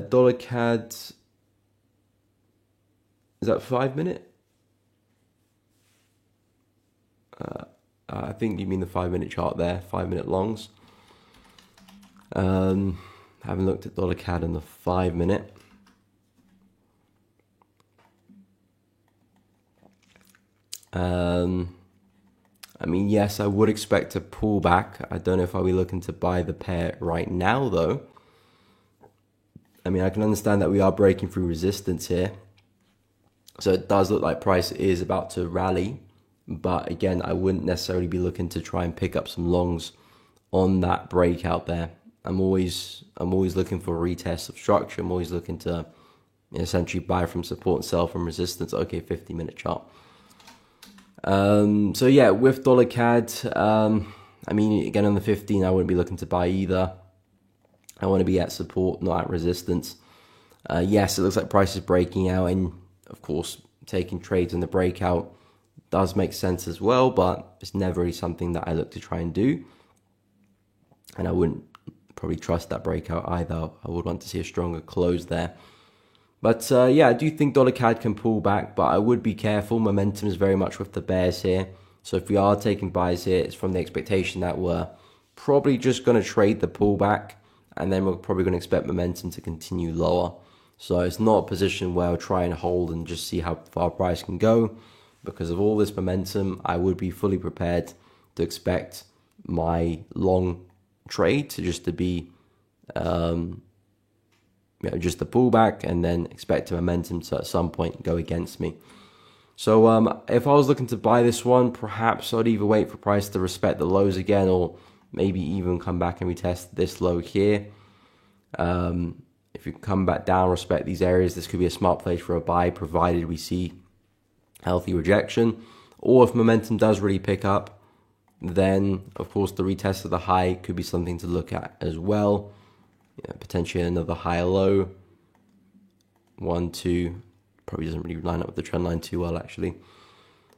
dollar CAD, is that 5 minute? I think you mean the 5 minute chart there, 5 minute longs. Haven't looked at dollar CAD in the 5 minute. I mean, yes, I would expect a pullback. I don't know if I'll be looking to buy the pair right now, though. I mean, I can understand that we are breaking through resistance here. So it does look like price is about to rally. But again, I wouldn't necessarily be looking to try and pick up some longs on that breakout there. I'm always looking for a retest of structure. I'm always looking to essentially buy from support and sell from resistance. Okay, 50-minute chart. So yeah, with dollar CAD, I mean, again on the 15, I wouldn't be looking to buy either. I want to be at support, not at resistance. Yes, it looks like price is breaking out, and of course, taking trades in the breakout does make sense as well, but it's never really something that I look to try and do. And I wouldn't probably trust that breakout either. I would want to see a stronger close there. But yeah, I do think dollar CAD can pull back, but I would be careful. Momentum is very much with the bears here. So if we are taking buys here, it's from the expectation that we're probably just going to trade the pullback, and then we're probably going to expect momentum to continue lower. So it's not a position where I'll try and hold and just see how far price can go. Because of all this momentum, I would be fully prepared to expect my long trade to be just a pullback, and then expect a momentum to at some point go against me. So if I was looking to buy this one, perhaps I'd either wait for price to respect the lows again, or maybe even come back and retest this low here. If you come back down, respect these areas, this could be a smart place for a buy, provided we see healthy rejection. Or if momentum does really pick up, then of course the retest of the high could be something to look at as well. Potentially another higher low, 1, 2, probably doesn't really line up with the trend line too well actually.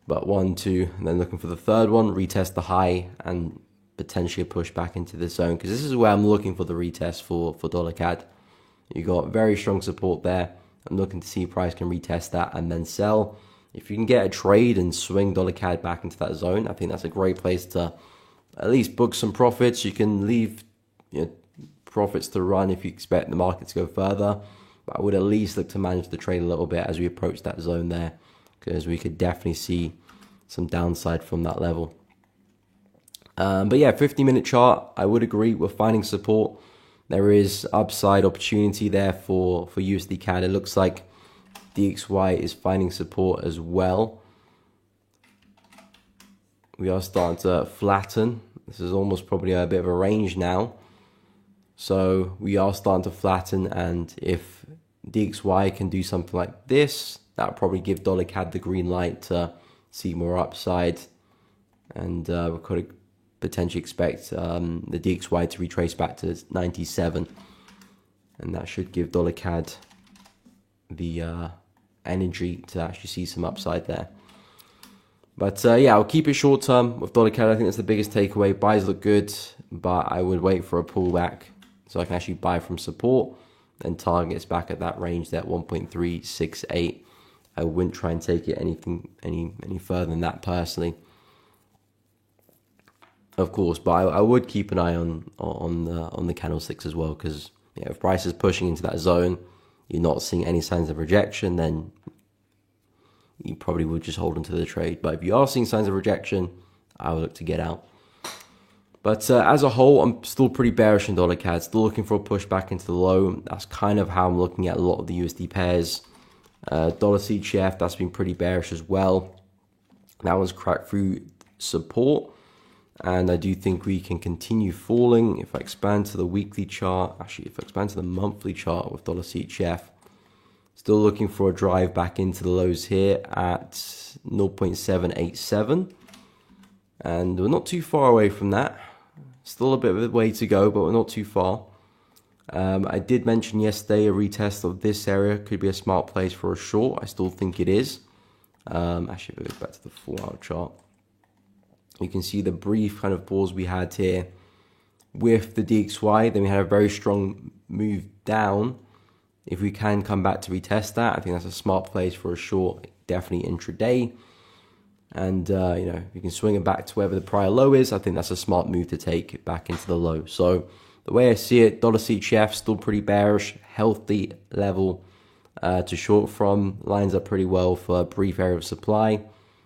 But 1, 2, and then looking for the third one, retest the high and potentially a push back into the zone, because this is where I'm looking for the retest for dollar CAD. You got very strong support there. I'm looking to see if price can retest that and then sell. If you can get a trade and swing dollar CAD back into that zone, I think that's a great place to at least book some profits. You can leave profits to run if you expect the market to go further, but I would at least look to manage the trade a little bit as we approach that zone there, because we could definitely see some downside from that level. But yeah, 50-minute chart, I would agree, we're finding support. There is upside opportunity there for USD CAD. It looks like DXY is finding support as well. We are starting to flatten. This is almost probably a bit of a range now. So we are starting to flatten, and if DXY can do something like this, that would probably give dollar CAD the green light to see more upside. And we could potentially expect the DXY to retrace back to 97, and that should give dollar CAD the energy to actually see some upside there. But yeah, I'll keep it short term with dollar CAD. I think that's the biggest takeaway. Buys look good, but I would wait for a pullback so I can actually buy from support, then targets back at that range, that 1.368. I wouldn't try and take it any further than that personally, of course. But I would keep an eye on the candlesticks as well, because if price is pushing into that zone, you're not seeing any signs of rejection, then you probably would just hold onto the trade. But if you are seeing signs of rejection, I would look to get out. But as a whole, I'm still pretty bearish in dollar CAD. Still looking for a push back into the low. That's kind of how I'm looking at a lot of the USD pairs. Dollar CHF, that's been pretty bearish as well. That one's cracked through support, and I do think we can continue falling. If I expand to the weekly chart, actually if I expand to the monthly chart with dollar CHF, still looking for a drive back into the lows here at 0.787, and we're not too far away from that. Still a bit of a way to go, but we're not too far. I did mention yesterday a retest of this area could be a smart place for a short. I still think it is. Actually, if we go back to the 4-hour chart, you can see the brief kind of pause we had here with the DXY. Then we had a very strong move down. If we can come back to retest that, I think that's a smart place for a short, definitely intraday. And if you can swing it back to wherever the prior low is, I think that's a smart move to take it back into the low. So the way I see it, dollar CHF still pretty bearish, healthy level to short from. Lines up pretty well for a brief area of supply.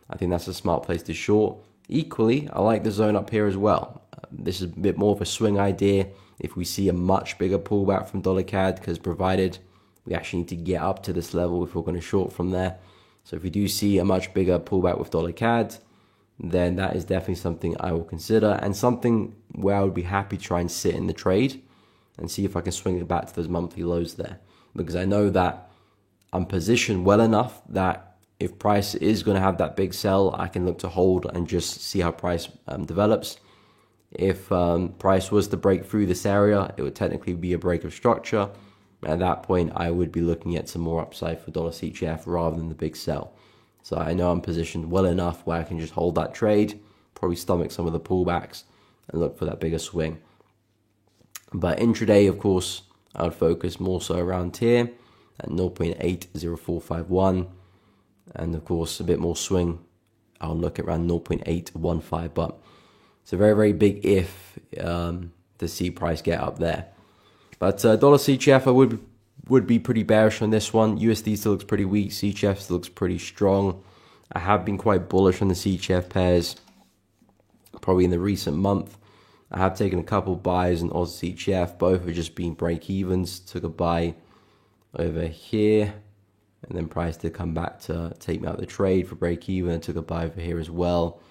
I think that's a smart place to short. Equally, I like the zone up here as well. This is a bit more of a swing idea if we see a much bigger pullback from dollar CAD, because provided we actually need to get up to this level if we're going to short from there. So if we do see a much bigger pullback with dollar CAD, then that is definitely something I will consider, and something where I would be happy to try and sit in the trade and see if I can swing it back to those monthly lows there, because I know that I'm positioned well enough that if price is going to have that big sell, I can look to hold and just see how price develops. If price was to break through this area, it would technically be a break of structure. At that point, I would be looking at some more upside for dollar CHF rather than the big sell. So I know I'm positioned well enough where I can just hold that trade, probably stomach some of the pullbacks, and look for that bigger swing. But intraday, of course, I would focus more so around here at 0.80451. And of course, a bit more swing, I'll look at around 0.815. But it's a very, very big if to see price get up there. But dollar CHF, I would be pretty bearish on this one. USD still looks pretty weak. CHF still looks pretty strong. I have been quite bullish on the CHF pairs, probably in the recent month. I have taken a couple buys in Oz CHF. Both have just been break evens. Took a buy over here, and then price did come back to take me out of the trade for break even. I took a buy over here as well.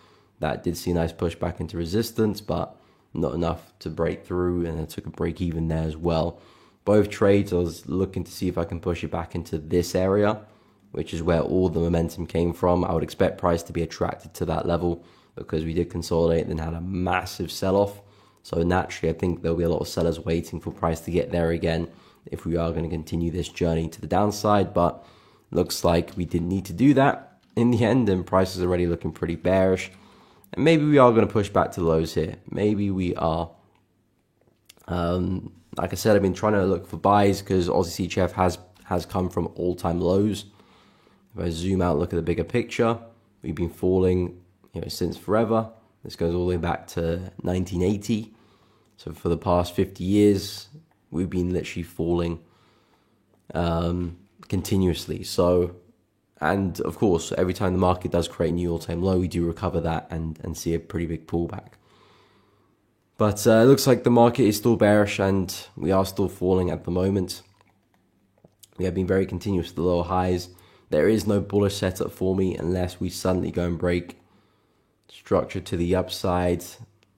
That did see a nice push back into resistance, but not enough to break through, and I took a break even there as well. Both trades, I was looking to see if I can push it back into this area, which is where all the momentum came from. I would expect price to be attracted to that level because we did consolidate and had a massive sell-off. So naturally, I think there'll be a lot of sellers waiting for price to get there again if we are going to continue this journey to the downside, but looks like we didn't need to do that in the end, and price is already looking pretty bearish. And maybe we are going to push back to the lows here. Maybe we are. Like I said, I've been trying to look for buys because Aussie CHF has come from all-time lows. If I zoom out, look at the bigger picture, we've been falling, since forever. This goes all the way back to 1980. So for the past 50 years, we've been literally falling continuously. So, and of course, every time the market does create a new all-time low, we do recover that and see a pretty big pullback. But it looks like the market is still bearish and we are still falling at the moment. We have been very continuous with the lower highs. There is no bullish setup for me unless we suddenly go and break structure to the upside.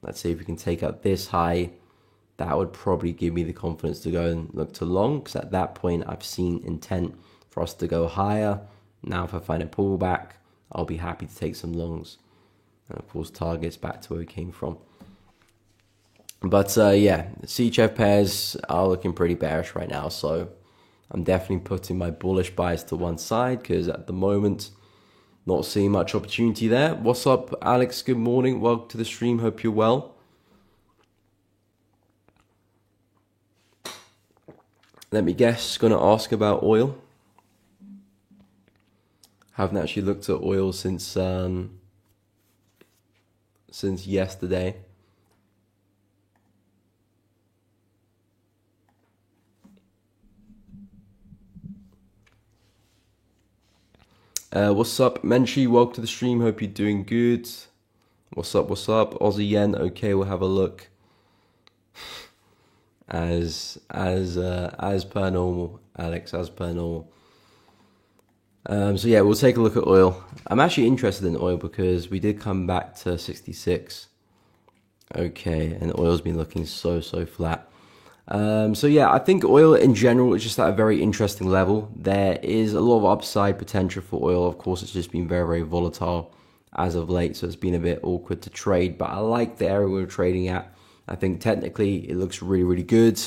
Let's see if we can take out this high. That would probably give me the confidence to go and look to long, because at that point I've seen intent for us to go higher. Now if I find a pullback, I'll be happy to take some longs. And of course targets back to where we came from. But yeah, CHF pairs are looking pretty bearish right now, so I'm definitely putting my bullish bias to one side because at the moment, not seeing much opportunity there. What's up, Alex? Good morning. Welcome to the stream. Hope you're well. Let me guess, going to ask about oil. Haven't actually looked at oil since yesterday. What's up, Menchi? Welcome to the stream. Hope you're doing good. What's up? What's up? Aussie yen. Okay, we'll have a look. As per normal, Alex. As per normal. So yeah, we'll take a look at oil. I'm actually interested in oil because we did come back to 66. Okay, and oil's been looking so flat. So yeah, I think oil in general is just at a very interesting level. There is a lot of upside potential for oil. Of course, it's just been very volatile as of late, so it's been a bit awkward to trade, but I like the area we're trading at. I think technically it looks really good.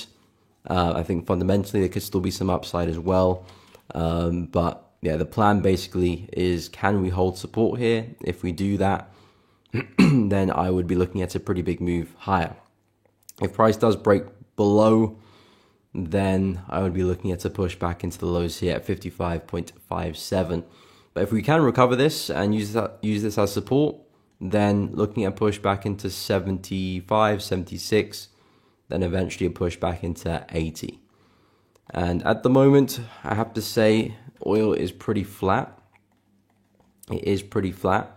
I think fundamentally there could still be some upside as well. But yeah, the plan basically is, can we hold support here? If we do that, then I would be looking at a pretty big move higher. If price does break below, then I would be looking at a push back into the lows here at 55.57. But if we can recover this and use this as support, then looking at push back into 75, 76, then eventually a push back into 80. And at the moment, I have to say, oil is pretty flat. It is pretty flat.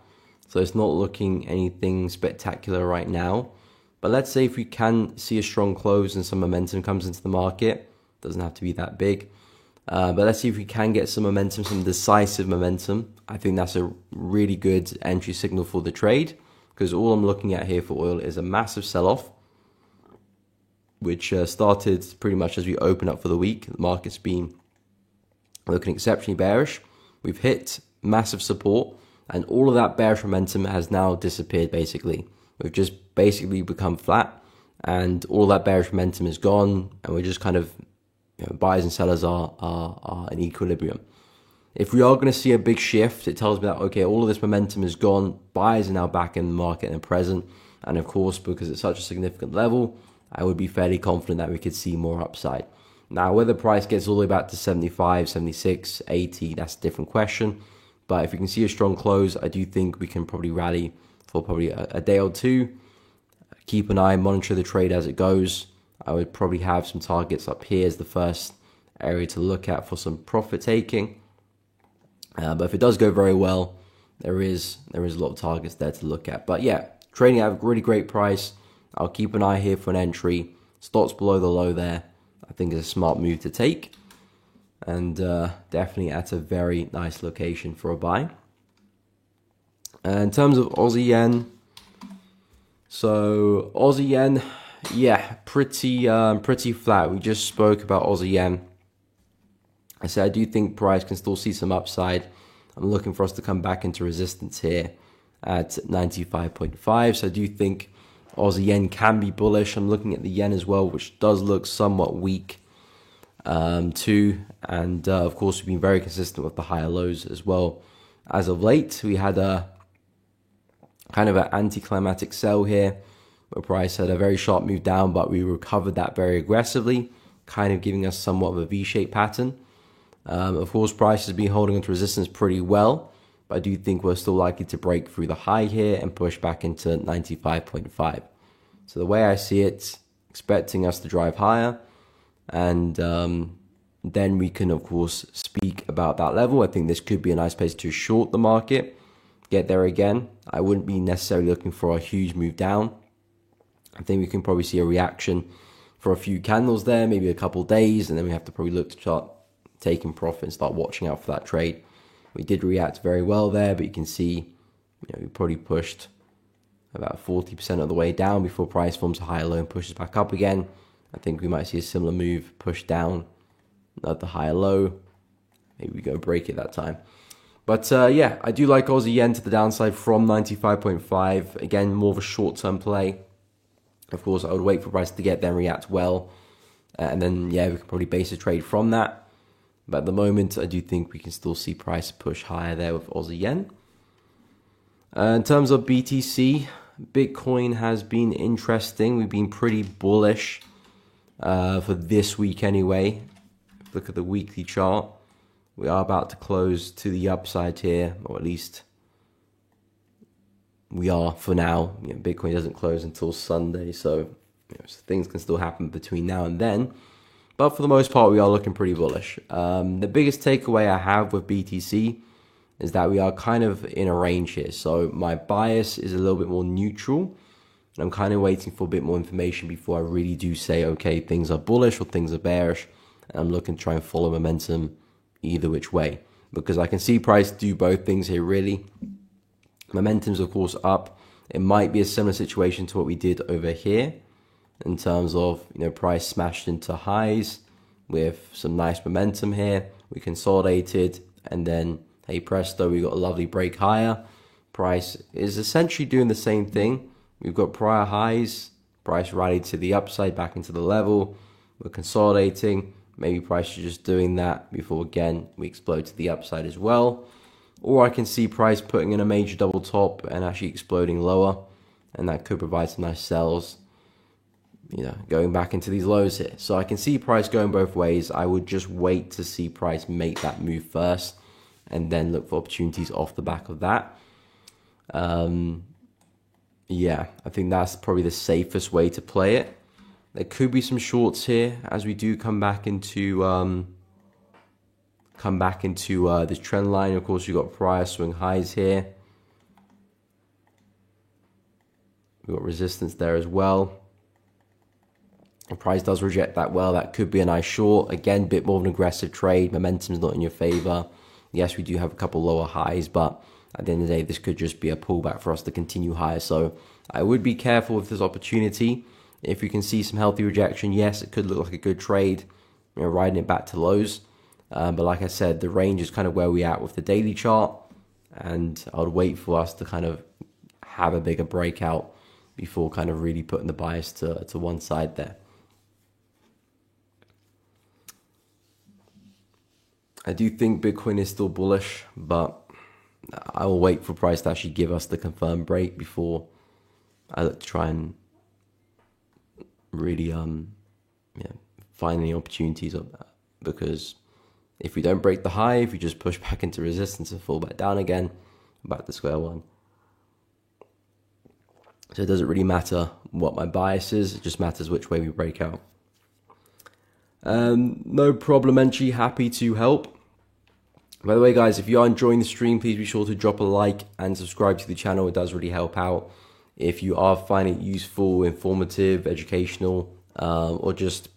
So it's not looking anything spectacular right now. But let's say if we can see a strong close and some momentum comes into the market, doesn't have to be that big. But let's see if we can get some momentum, some decisive momentum. I think that's a really good entry signal for the trade, because all I'm looking at here for oil is a massive sell-off, which started pretty much as we open up for the week. The market's been looking exceptionally bearish. We've hit massive support, and all of that bearish momentum has now disappeared basically. We've just basically become flat, and all that bearish momentum is gone, and we're just kind of, buyers and sellers are in equilibrium. If we are going to see a big shift, it tells me that, okay, all of this momentum is gone, buyers are now back in the market and present, and of course, because it's such a significant level, I would be fairly confident that we could see more upside. Now, whether price gets all the way back to 75, 76, 80, that's a different question. But if we can see a strong close, I do think we can probably rally for probably a day or two. Keep an eye, monitor the trade as it goes. I would probably have some targets up here as the first area to look at for some profit taking. But if it does go very well, there is a lot of targets there to look at. But yeah, trading at a really great price. I'll keep an eye here for an entry. Stops below the low there, I think is a smart move to take. And definitely at a very nice location for a buy. In terms of Aussie yen, so Aussie yen, yeah, pretty flat. We just spoke about Aussie yen. I said I do think price can still see some upside. I'm looking for us to come back into resistance here at 95.5. So I do think Aussie yen can be bullish. I'm looking at the yen as well, which does look somewhat weak. too. And of course, we've been very consistent with the higher lows as well. As of late, we had a kind of an anticlimactic sell here, where price had a very sharp move down, but we recovered that very aggressively, kind of giving us somewhat of a V-shaped pattern. Of course, price has been holding onto resistance pretty well, but I do think we're still likely to break through the high here and push back into 95.5. So the way I see it, expecting us to drive higher, and then we can, of course, speak about that level. I think this could be a nice place to short the market, get there again. I wouldn't be necessarily looking for a huge move down. I think we can probably see a reaction for a few candles there, maybe a couple days, and then we have to probably look to start taking profit and start watching out for that trade. We did react very well there, but you can see, we probably pushed about 40% of the way down before price forms a higher low and pushes back up again. I think we might see a similar move, push down at the higher low. Maybe we go break it that time. But yeah, I do like Aussie yen to the downside from 95.5. Again, more of a short-term play. Of course, I would wait for price to get there and react well. And then, yeah, we can probably base a trade from that. But at the moment, I do think we can still see price push higher there with Aussie yen. In terms of BTC, Bitcoin has been interesting. We've been pretty bullish for this week anyway. Look at the weekly chart. We are about to close to the upside here, or at least we are for now. Bitcoin doesn't close until Sunday, so things can still happen between now and then. But for the most part, we are looking pretty bullish. The biggest takeaway I have with BTC is that we are kind of in a range here. So my bias is a little bit more neutral. I'm kind of waiting for a bit more information before I really do say, okay, things are bullish or things are bearish. And I'm looking to try and follow momentum either which way. Because I can see price do both things here, really. Momentum's, of course, up. It might be a similar situation to what we did over here in terms of, price smashed into highs with some nice momentum here. We consolidated, and then, hey presto, we got a lovely break higher. Price is essentially doing the same thing. We've got prior highs, price rallied to the upside, back into the level. We're consolidating. Maybe price is just doing that before, again, we explode to the upside as well. Or I can see price putting in a major double top and actually exploding lower. And that could provide some nice sells, going back into these lows here. So I can see price going both ways. I would just wait to see price make that move first and then look for opportunities off the back of that. Yeah, I think that's probably the safest way to play it. There could be some shorts here as we do come back into this trend line. Of course, you've got prior swing highs here. We've got resistance there as well. If price does reject that well, that could be a nice short. Again, a bit more of an aggressive trade. Momentum's not in your favor. Yes, we do have a couple lower highs, but at the end of the day, this could just be a pullback for us to continue higher. So I would be careful with this opportunity. If we can see some healthy rejection, yes, it could look like a good trade, riding it back to lows. But like I said, the range is kind of where we're at with the daily chart. And I would wait for us to kind of have a bigger breakout before kind of really putting the bias to one side there. I do think Bitcoin is still bullish, but I will wait for price to actually give us the confirmed break before I look to try and really find any opportunities of that. Because if we don't break the high, if we just push back into resistance and fall back down again, back to square one. So it doesn't really matter what my bias is, it just matters which way we break out. No problem, Entry, happy to help. By the way, guys, if you are enjoying the stream, please be sure to drop a like and subscribe to the channel. It does really help out. If you are finding it useful, informative, educational, or just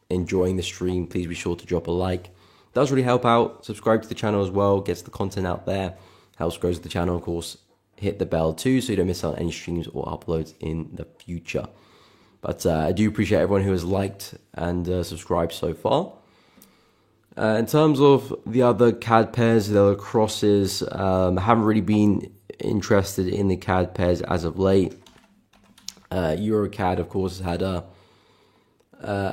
enjoying the stream, please be sure to drop a like. It does really help out. Subscribe to the channel as well, gets the content out there, helps grow the channel, of course. Hit the bell too, so you don't miss out on any streams or uploads in the future. But I do appreciate everyone who has liked and subscribed so far. In terms of the other CAD pairs, the other crosses, I haven't really been interested in the CAD pairs as of late. EuroCAD, of course, has had a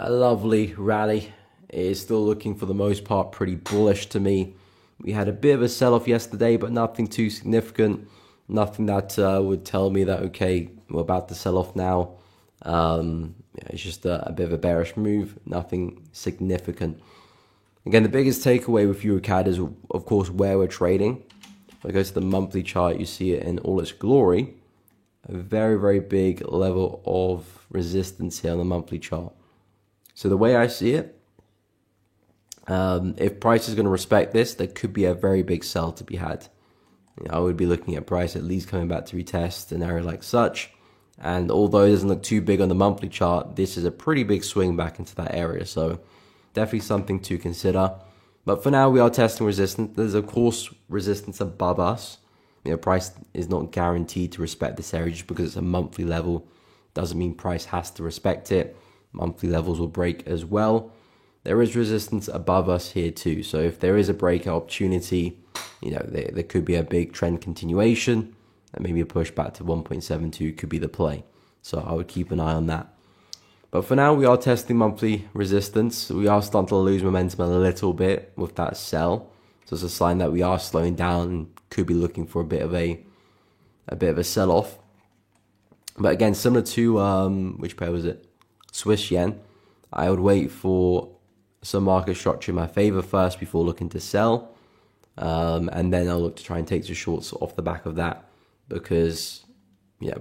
lovely rally it is still looking for the most part pretty bullish to me. We had a bit of a sell-off yesterday, but nothing too significant. Nothing that would tell me that, okay, we're about to sell off now. It's just a bit of a bearish move, nothing significant. Again, the biggest takeaway with EuroCAD is, of course, where we're trading. If I go to the monthly chart, you see it in all its glory. A very, very big level of resistance here on the monthly chart. So the way I see it, if price is going to respect this, there could be a very big sell to be had. I would be looking at price at least coming back to retest an area like such. And although it doesn't look too big on the monthly chart, this is a pretty big swing back into that area. So definitely something to consider. But for now, we are testing resistance. There's, of course, resistance above us. Price is not guaranteed to respect this area just because it's a monthly level. Doesn't mean price has to respect it. Monthly levels will break as well. There is resistance above us here too. So if there is a breakout opportunity, there could be a big trend continuation and maybe a push back to 1.72 could be the play. So I would keep an eye on that. But for now, we are testing monthly resistance. We are starting to lose momentum a little bit with that sell. So it's a sign that we are slowing down and could be looking for a bit of a sell-off. But again, similar to, which pair was it? Swiss yen. I would wait for some market structure in my favor first before looking to sell. And then I'll look to try and take some shorts off the back of that because,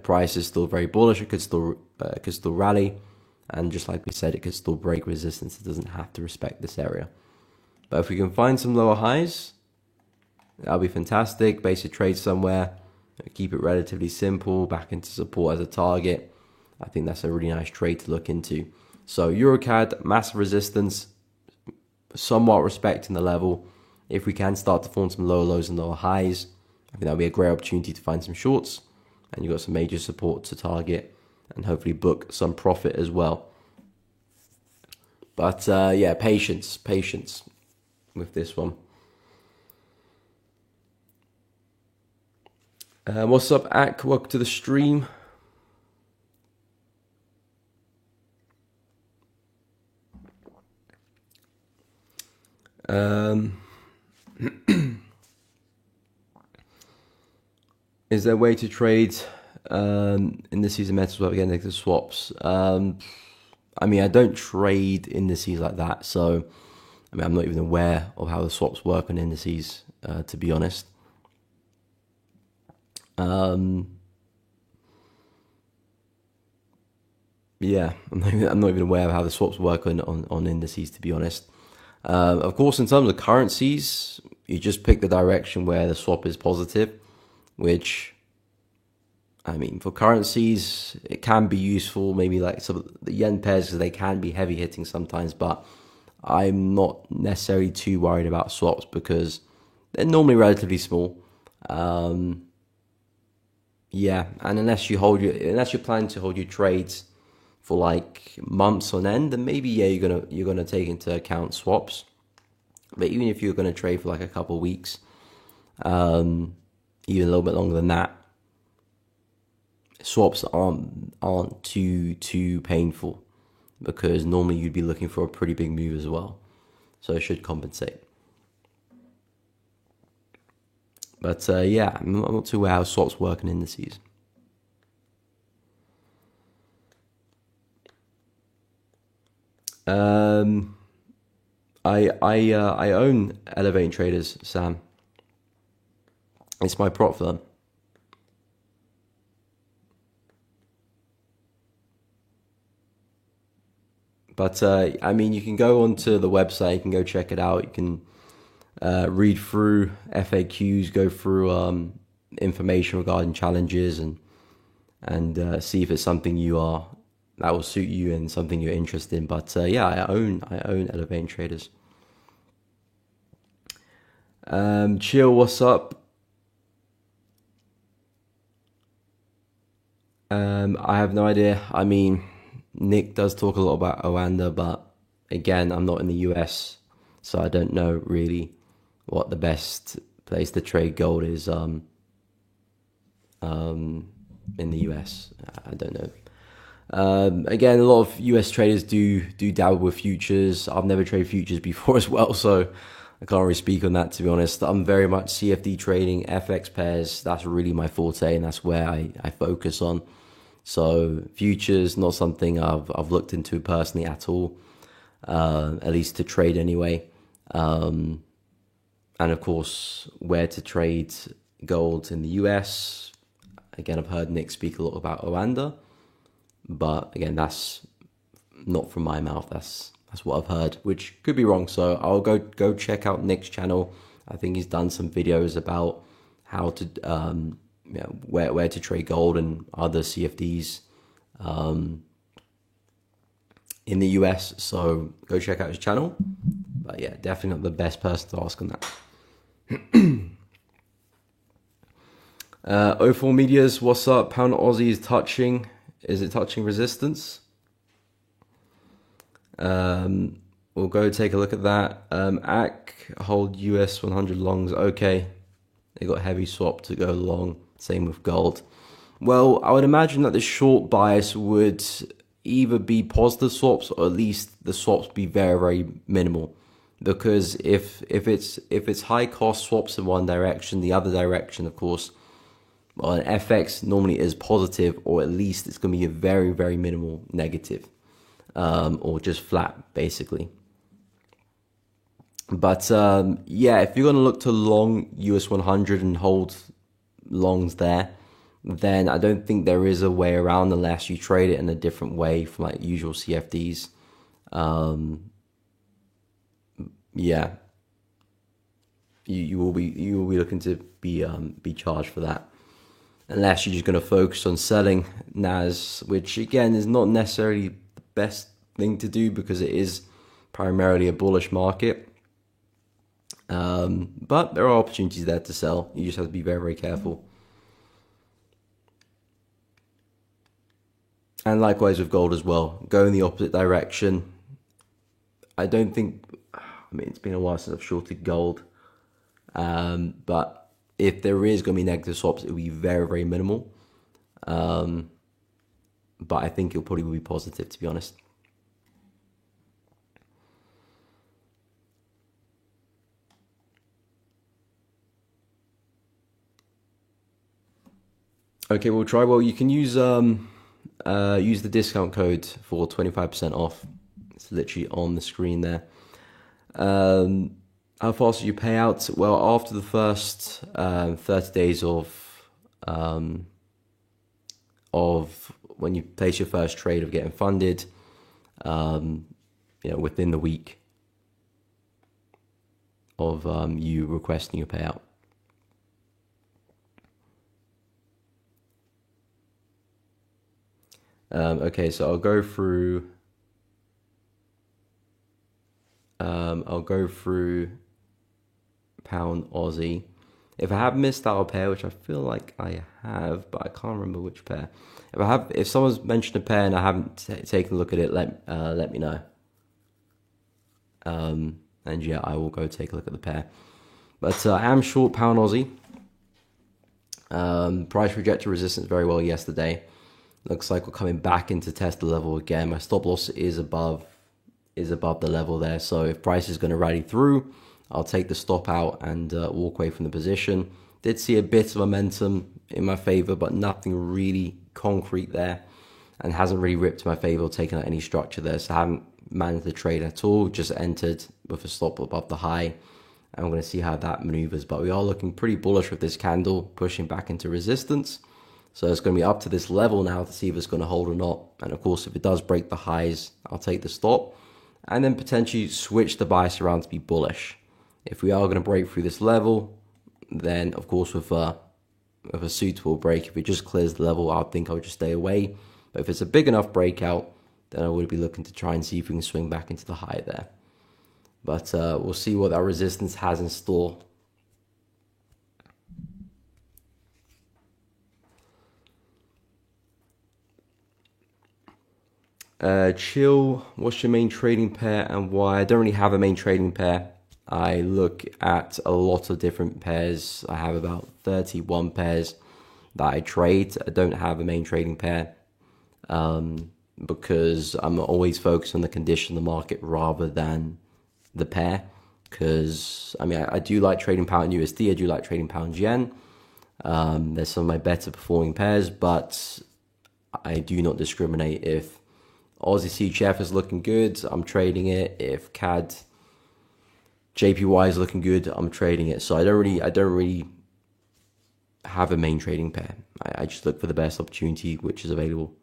price is still very bullish. It could still rally. And just like we said, it could still break resistance. It doesn't have to respect this area. But if we can find some lower highs, that'll be fantastic. Basic trade somewhere. Keep it relatively simple. Back into support as a target. I think that's a really nice trade to look into. So EuroCAD, massive resistance. Somewhat respecting the level. If we can start to form some lower lows and lower highs, I think that'll be a great opportunity to find some shorts. And you've got some major support to target. And hopefully book some profit as well. But patience with this one. What's up, Ak? Welcome to the stream. Is there a way to trade indices and metals without getting negative swaps? I don't trade indices like that, so I'm not even aware of how the swaps work on indices, to be honest. I'm not even aware of how the swaps work on indices, to be honest. Of course, in terms of currencies, you just pick the direction where the swap is positive, which, for currencies, it can be useful, maybe like some of the yen pairs, because they can be heavy hitting sometimes, but I'm not necessarily too worried about swaps because they're normally relatively small. And unless you're planning to hold your trades for like months on end, then maybe you're gonna take into account swaps. But even if you're gonna trade for like a couple of weeks, even a little bit longer than that, swaps aren't too painful because normally you'd be looking for a pretty big move as well, so it should compensate. But I'm not too aware how swaps work in indices. I own Elevate Traders, Sam. It's my prop firm. But you can go onto the website. You can go check it out. You can read through FAQs, go through information regarding challenges, and see if it's something that will suit you and something you're interested in. But I own Elevate Traders. Chill, what's up? I have no idea. Nick does talk a lot about Oanda, but again, I'm not in the US, so I don't know really what the best place to trade gold is in the US. I don't know. Again, a lot of US traders do dabble with futures. I've never traded futures before as well, so I can't really speak on that, to be honest. I'm very much CFD trading, FX pairs. That's really my forte, and that's where I focus on. So futures, not something I've looked into personally at all, at least to trade anyway. And of course, where to trade gold in the US. Again, I've heard Nick speak a lot about Oanda. But again, that's not from my mouth. That's what I've heard, which could be wrong. So I'll go check out Nick's channel. I think he's done some videos about how to where to trade gold and other CFDs in the US. So go check out his channel. But yeah, definitely not the best person to ask on that. 04 Medias, what's up? Pound Aussie is touching. Is it touching resistance? We'll go take a look at that. AC hold US 100 longs. Okay, they got heavy swap to go long. Same with gold. Well, I would imagine that the short bias would either be positive swaps, or at least the swaps be very, very minimal. Because if it's high cost swaps in one direction, the other direction, of course, well, an FX normally is positive, or at least it's going to be a very, very minimal negative, or just flat, basically. But yeah, if you're going to look to long US 100 and hold longs there, then I don't think there is a way around unless you trade it in a different way from like usual CFDs. Yeah, you will be looking to be charged for that, unless you're just going to focus on selling NAS, which again is not necessarily the best thing to do because it is primarily a bullish market. But there are opportunities there to sell. You just have to be very, very careful. And likewise with gold as well. Go in the opposite direction. I don't think, I mean, it's been a while since I've shorted gold. But if there is going to be negative swaps, it will be very, very minimal. But I think it'll probably be positive, to be honest. Okay, we'll try. Well, you can use the discount code for 25% off. It's literally on the screen there. How fast do you pay out? Well, after the first 30 days of when you place your first trade of getting funded, within the week of you requesting your payout. Okay, so I'll go through pound Aussie. If I have missed out a pair, which I feel like I have, but I can't remember which pair. If someone's mentioned a pair and I haven't taken a look at it, let me know. And yeah, I will go take a look at the pair. But I am short pound Aussie. Price rejected resistance very well yesterday. Looks like we're coming back into test the level again. My stop loss is above the level there. So if price is going to rally through, I'll take the stop out and walk away from the position. Did see a bit of momentum in my favor, but nothing really concrete there, and hasn't really ripped to my favor or taken out any structure there. So I haven't managed the trade at all. Just entered with a stop above the high. And I'm going to see how that maneuvers. But we are looking pretty bullish with this candle pushing back into resistance. So it's going to be up to this level now to see if it's going to hold or not. And of course, if it does break the highs, I'll take the stop and then potentially switch the bias around to be bullish. If we are going to break through this level, then of course with a suitable break, if it just clears the level, I think I would just stay away. But if it's a big enough breakout, then I would be looking to try and see if we can swing back into the high there. But we'll see what that resistance has in store. Chill, what's your main trading pair and why? I don't really have a main trading pair. I look at a lot of different pairs. I have about 31 pairs that I trade. I don't have a main trading pair. because I'm always focused on the condition of the market rather than the pair. Because, I mean, I do like trading pound USD, I do like trading pound yen. There's some of my better performing pairs, but I do not discriminate. If Aussie CHF is looking good, I'm trading it. If CAD JPY is looking good, I'm trading it. So I don't really have a main trading pair. I just look for the best opportunity which is available.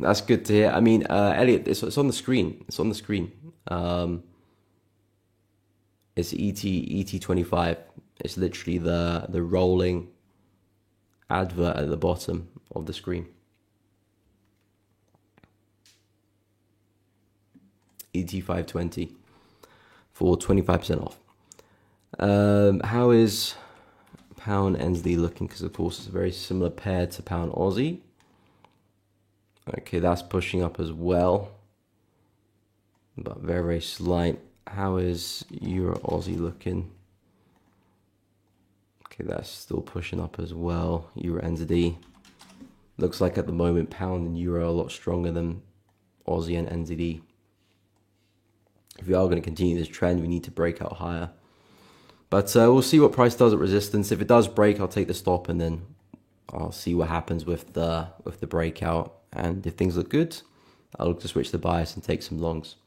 That's good to hear. I mean, Elliot, it's on the screen. It's on the screen. It's ET25. It's literally the rolling advert at the bottom of the screen. ET520 for 25% off. How is pound NZD looking? Because of course it's a very similar pair to pound Aussie. Okay, that's pushing up as well, but very, very slight. How is Euro Aussie looking? Okay, that's still pushing up as well. Euro NZD. Looks like at the moment pound and euro are a lot stronger than Aussie and NZD. If we are going to continue this trend, we need to break out higher. But we'll see what price does at resistance. If it does break, I'll take the stop, and then I'll see what happens with the breakout. And if things look good, I'll look to switch the bias and take some longs.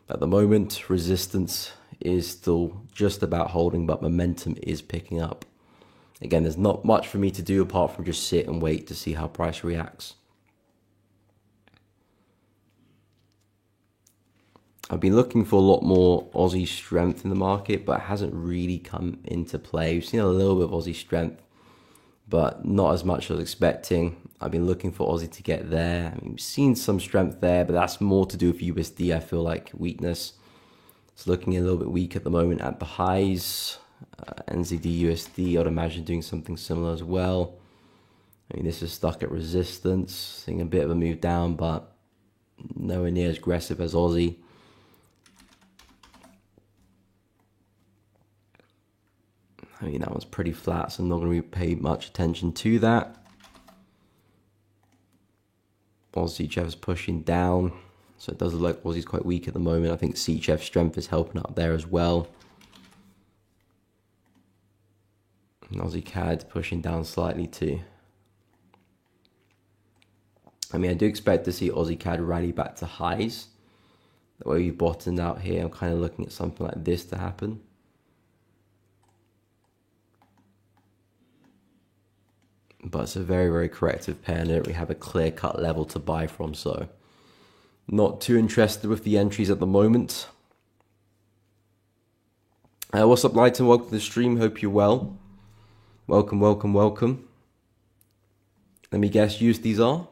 At the moment, resistance is still just about holding, but momentum is picking up. Again, there's not much for me to do apart from just sit and wait to see how price reacts. I've been looking for a lot more Aussie strength in the market, but it hasn't really come into play. We've seen a little bit of Aussie strength, but not as much as I was expecting. I've been looking for Aussie to get there. I mean, we've seen some strength there, but that's more to do with USD, I feel like, weakness. It's looking a little bit weak at the moment at the highs. NZD, USD, I'd imagine doing something similar as well. I mean, this is stuck at resistance, seeing a bit of a move down, but nowhere near as aggressive as Aussie. I mean, that one's pretty flat, so I'm not going to pay much attention to that. Aussie CHF is pushing down, so it does look like Aussie's quite weak at the moment. I think CHF strength is helping up there as well. And Aussie CAD pushing down slightly too. I mean, I do expect to see Aussie CAD rally back to highs. The way we bottomed out here, I'm kind of looking at something like this to happen. But it's a very, very corrective pair, and we have a clear-cut level to buy from, so not too interested with the entries at the moment. What's up, Lighton? Welcome to the stream. Hope you're well. Welcome, welcome, welcome. Let me guess, USDs are?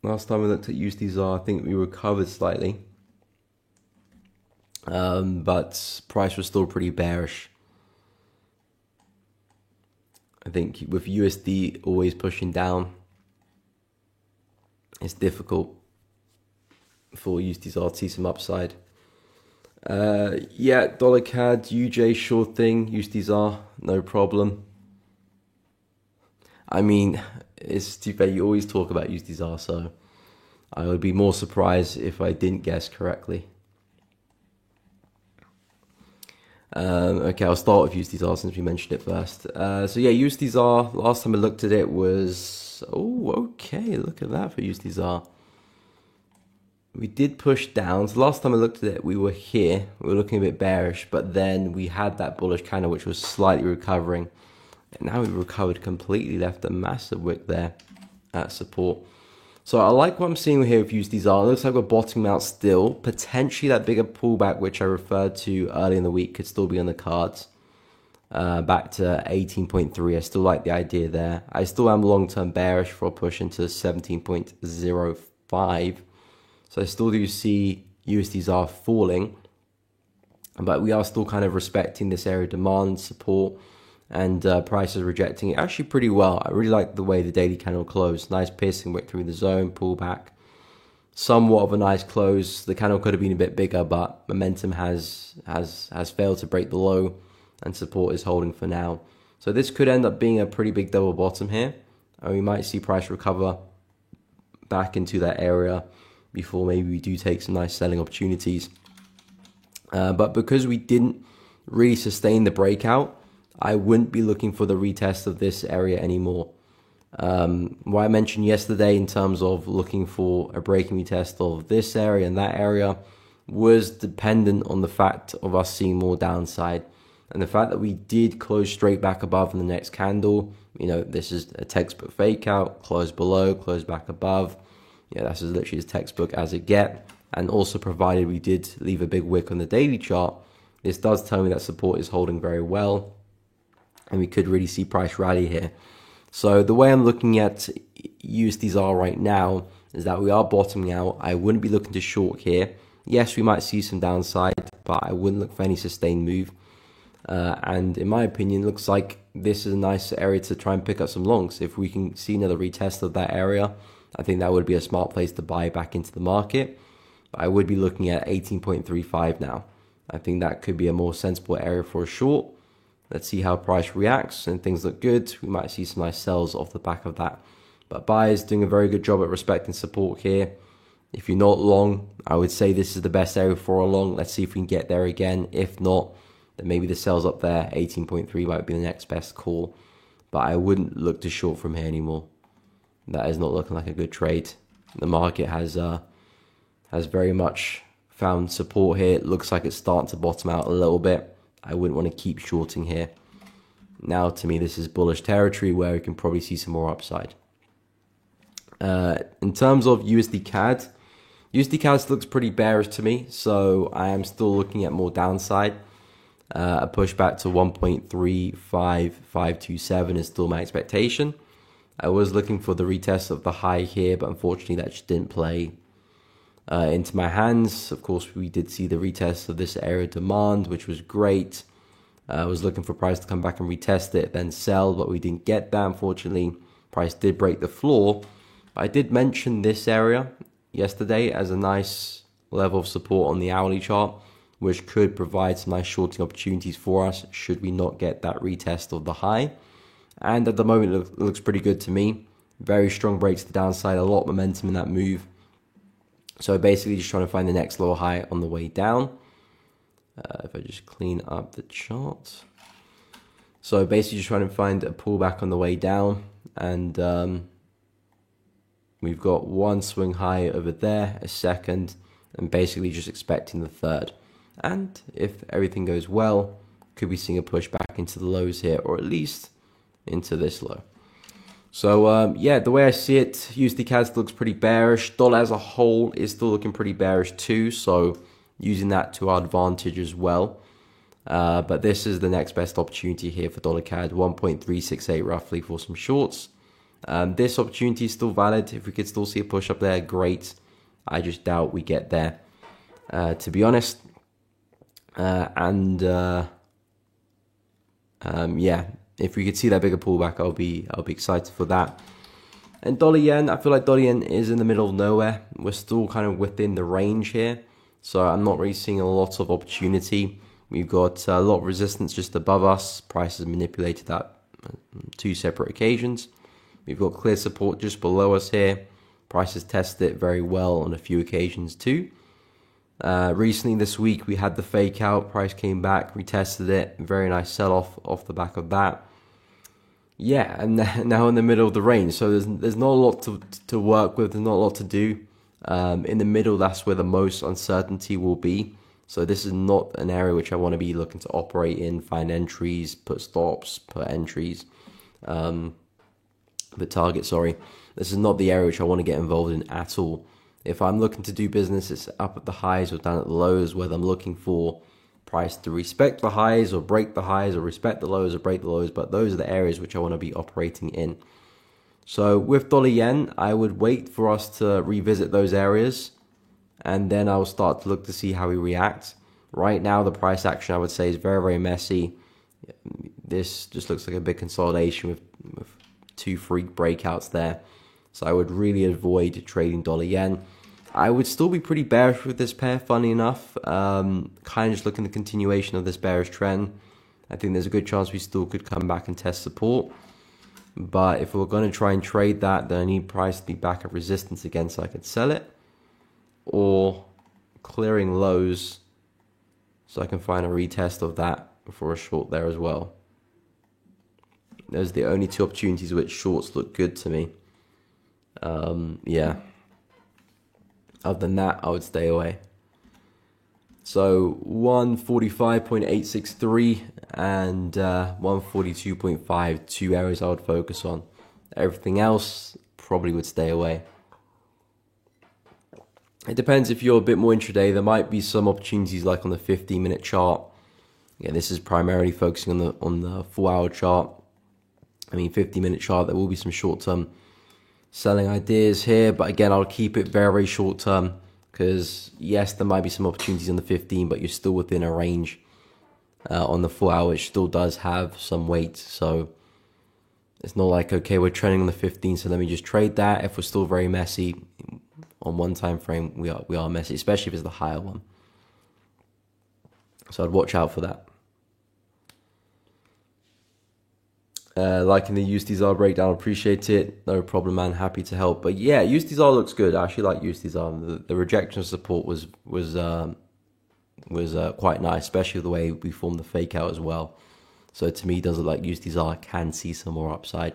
Last time we looked at USDs, I think we recovered slightly. But price was still pretty bearish. I think with USD always pushing down, it's difficult for USDs to see some upside. Yeah, dollar CAD, UJ, sure thing. USDs no problem. I mean, it's too bad you always talk about USDs, so I would be more surprised if I didn't guess correctly. Okay, I'll start with USDs since we mentioned it first. So yeah, USDs, last time I looked at it was, oh, okay, look at that for USDs. We did push down. So last time I looked at it, we were here. We were looking a bit bearish, but then we had that bullish candle, which was slightly recovering. And now we've recovered completely, left a massive wick there at support. So I like what I'm seeing here with USDs. It looks like we're bottoming out still. Potentially that bigger pullback, which I referred to early in the week, could still be on the cards. Back to 18.3. I still like the idea there. I still am long-term bearish for a push into 17.05. So I still do see USDs falling. But we are still kind of respecting this area of demand support. and price is rejecting it actually pretty well. I really like the way the daily candle closed. Nice piercing wick through the zone, pullback. Somewhat of a nice close. The candle could have been a bit bigger, but momentum has failed to break the low, and support is holding for now. So this could end up being a pretty big double bottom here, and we might see price recover back into that area before maybe we do take some nice selling opportunities. But because we didn't really sustain the breakout, I wouldn't be looking for the retest of this area anymore. What I mentioned yesterday in terms of looking for a breaking retest of this area and that area was dependent on the fact of us seeing more downside. And the fact that we did close straight back above in the next candle, this is a textbook fake out, close below, close back above. Yeah, that's as literally as textbook as it get. And also provided we did leave a big wick on the daily chart, this does tell me that support is holding very well, and we could really see price rally here. So the way I'm looking at USDZAR right now is that we are bottoming out. I wouldn't be looking to short here. Yes, we might see some downside, but I wouldn't look for any sustained move. And in my opinion, it looks like this is a nice area to try and pick up some longs. If we can see another retest of that area, I think that would be a smart place to buy back into the market. But I would be looking at 18.35 now. I think that could be a more sensible area for a short. Let's see how price reacts, and things look good. We might see some nice sells off the back of that. But buyers doing a very good job at respecting support here. If you're not long, I would say this is the best area for a long. Let's see if we can get there again. If not, then maybe the sells up there. 18.3 might be the next best call. But I wouldn't look to short from here anymore. That is not looking like a good trade. The market has very much found support here. It looks like it's starting to bottom out a little bit. I wouldn't want to keep shorting here. Now, to me, this is bullish territory where we can probably see some more upside. In terms of USD CAD looks pretty bearish to me, so I am still looking at more downside. A pushback to 1.35527 is still my expectation. I was looking for the retest of the high here, but unfortunately that just didn't play into my hands. Of course, we did see the retest of this area demand, which was great. I was looking for price to come back and retest it, then sell, but we didn't get that, unfortunately. Price did break the floor. But I did mention this area yesterday as a nice level of support on the hourly chart, which could provide some nice shorting opportunities for us should we not get that retest of the high. And at the moment, it looks pretty good to me. Very strong break to the downside, a lot of momentum in that move. So basically just trying to find the next lower high on the way down. If I just clean up the chart. So basically just trying to find a pullback on the way down. And we've got one swing high over there, a second, and basically just expecting the third. And if everything goes well, could be seeing a push back into the lows here, or at least into this low. So yeah, the way I see it, USD CAD looks pretty bearish. Dollar as a whole is still looking pretty bearish too, so using that to our advantage as well. But this is the next best opportunity here for dollar CAD, 1.368 roughly for some shorts. This opportunity is still valid. If we could still see a push up there, great. I just doubt we get there, to be honest. Yeah, if we could see that bigger pullback, I'll be excited for that. And dollar yen, I feel like dollar yen is in the middle of nowhere. We're still kind of within the range here, so I'm not really seeing a lot of opportunity. We've got a lot of resistance just above us. Price has manipulated that on 2 separate occasions. We've got clear support just below us here. Price has tested it very well on a few occasions too. Recently this week we had the fake out, price came back, retested it, very nice sell off the back of that. Yeah, and now in the middle of the range, so there's not a lot to work with, there's not a lot to do. In the middle, that's where the most uncertainty will be. So this is not an area which I want to be looking to operate in, find entries, put stops, put entries, put targets, sorry. This is not the area which I want to get involved in at all. If I'm looking to do business, it's up at the highs or down at the lows, whether I'm looking for price to respect the highs or break the highs, or respect the lows or break the lows, but those are the areas which I want to be operating in. So with dollar yen, I would wait for us to revisit those areas, and then I'll start to look to see how we react. Right now, the price action, I would say, is very, very messy. This just looks like a big consolidation with two freak breakouts there. So I would really avoid trading dollar yen. I would still be pretty bearish with this pair, funny enough. Kind of just looking at the continuation of this bearish trend. I think there's a good chance we still could come back and test support. But if we're going to try and trade that, then I need price to be back at resistance again so I could sell it. Or clearing lows so I can find a retest of that for a short there as well. Those are the only two opportunities which shorts look good to me. Yeah. Other than that, I would stay away. So 145.863 and 142.5, two areas I would focus on. Everything else probably would stay away. It depends if you're a bit more intraday. There might be some opportunities like on the 15-minute chart. Yeah, this is primarily focusing on the 4-hour chart. I mean, 50-minute chart, there will be some short-term selling ideas here, but again, I'll keep it very, very short-term because, yes, there might be some opportunities on the 15, but you're still within a range. On the 4-hour, which still does have some weight, so it's not like, okay, we're trending on the 15, so let me just trade that. If we're still very messy on one time frame, we are messy, especially if it's the higher one. So I'd watch out for that. Liking the USDZAR breakdown, appreciate it. No problem, man. Happy to help. But yeah, USDZAR looks good. I actually like USDZAR. The rejection of support was quite nice, especially the way we formed the fake out as well. So to me, it does look like USDZAR can see some more upside.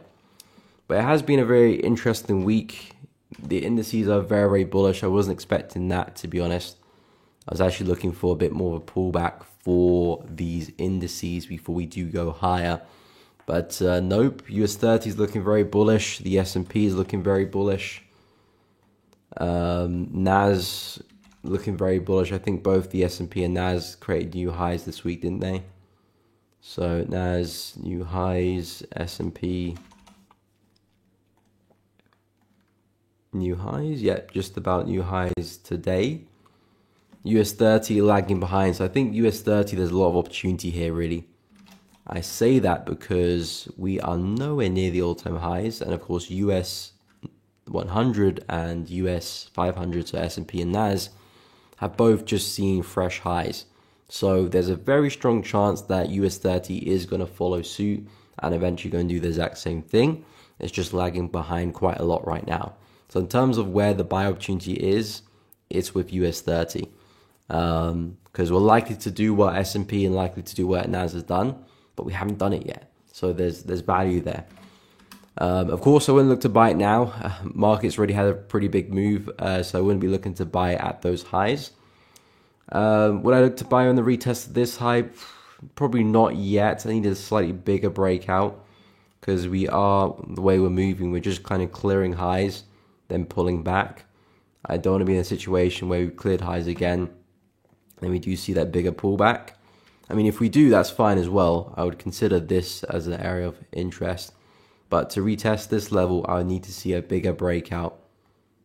But it has been a very interesting week. The indices are very, very bullish. I wasn't expecting that, to be honest. I was actually looking for a bit more of a pullback for these indices before we do go higher. But nope, US 30 is looking very bullish. The S&P is looking very bullish. NAS looking very bullish. I think both the S&P and NAS created new highs this week, didn't they? So NAS, new highs, S&P, new highs. Yep, just about new highs today. US 30 lagging behind. So I think US 30, there's a lot of opportunity here, really. I say that because we are nowhere near the all-time highs, and of course US 100 and US 500, so S&P and NAS, have both just seen fresh highs. So there's a very strong chance that US 30 is going to follow suit and eventually going to do the exact same thing. It's just lagging behind quite a lot right now. So in terms of where the buy opportunity is, it's with US 30. Because we're likely to do what S&P and likely to do what NAS has done, but we haven't done it yet. So there's value there. Of course, I wouldn't look to buy it now. Market's already had a pretty big move, so I wouldn't be looking to buy it at those highs. Would I look to buy on the retest of this high? Probably not yet. I need a slightly bigger breakout because we are, the way we're moving, we're just kind of clearing highs, then pulling back. I don't want to be in a situation where we've cleared highs again, then we do see that bigger pullback. I mean, if we do, that's fine as well. I would consider this as an area of interest. But to retest this level, I would need to see a bigger breakout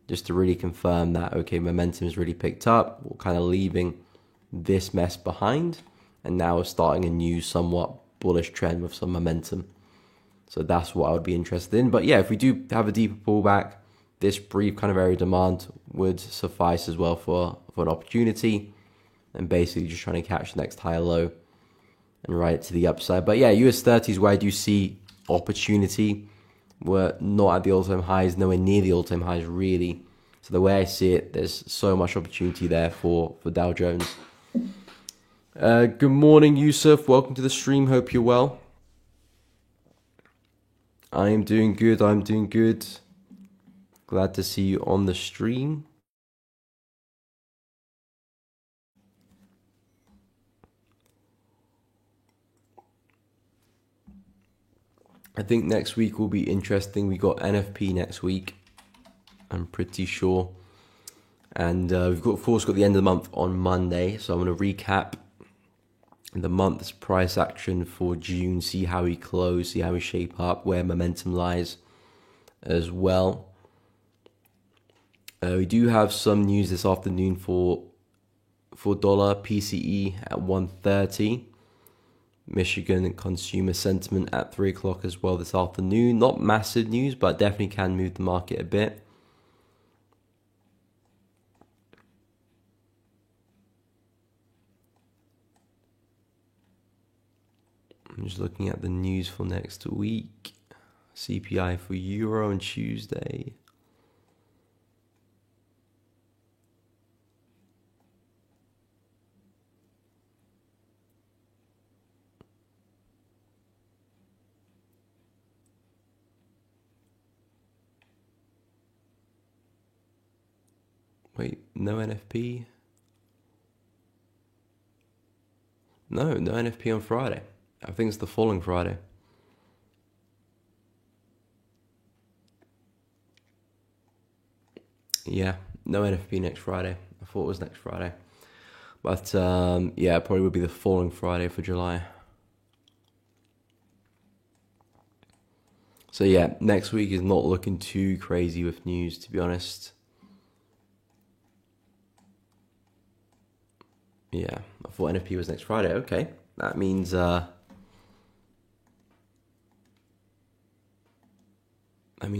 just to really confirm that, okay, momentum has really picked up. We're kind of leaving this mess behind. And now we're starting a new, somewhat bullish trend with some momentum. So that's what I would be interested in. But yeah, if we do have a deeper pullback, this brief kind of area of demand would suffice as well for an opportunity. And basically just trying to catch the next higher low and ride it to the upside. But yeah, US 30 is where I do see opportunity. We're not at the all-time highs, nowhere near the all-time highs really. So the way I see it, there's so much opportunity there for Dow Jones. Good morning, Yusuf. Welcome to the stream. Hope you're well. I'm doing good. I'm doing good. Glad to see you on the stream. I think next week will be interesting. We got NFP next week, I'm pretty sure. And we've got, of course, got the end of the month on Monday. So I'm going to recap the month's price action for June, see how we close, see how we shape up, where momentum lies as well. We do have some news this afternoon for dollar PCE at 130. Michigan consumer sentiment at 3 o'clock as well this afternoon. Not massive news, but definitely can move the market a bit. I'm just looking at the news for next week. CPI for Euro on Tuesday. Wait, no NFP? No NFP on Friday. I think it's the following Friday. Yeah, no NFP next Friday. I thought it was next Friday. But yeah, it probably would be the following Friday for July. So yeah, next week is not looking too crazy with news, to be honest. Yeah, I thought NFP was next Friday. Okay, that means the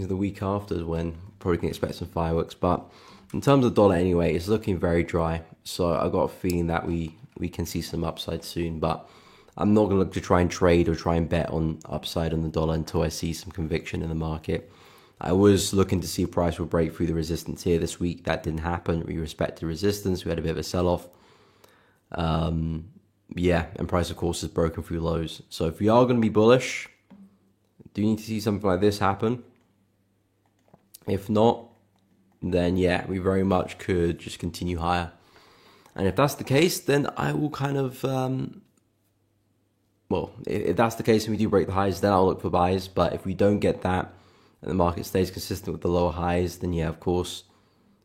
week after is when probably can expect some fireworks. But in terms of dollar anyway, it's looking very dry. So I got a feeling that we can see some upside soon. But I'm not going to look to try and trade or try and bet on upside on the dollar until I see some conviction in the market. I was looking to see if price will break through the resistance here this week. That didn't happen. We respected resistance. We had a bit of a sell-off. Yeah, and price of course has broken through lows. So if we are going to be bullish, do you need to see something like this happen? If not, then yeah, we very much could just continue higher. And if that's the case, then I will kind of, well, if that's the case and we do break the highs, then I'll look for buys. But if we don't get that and the market stays consistent with the lower highs, then yeah, of course,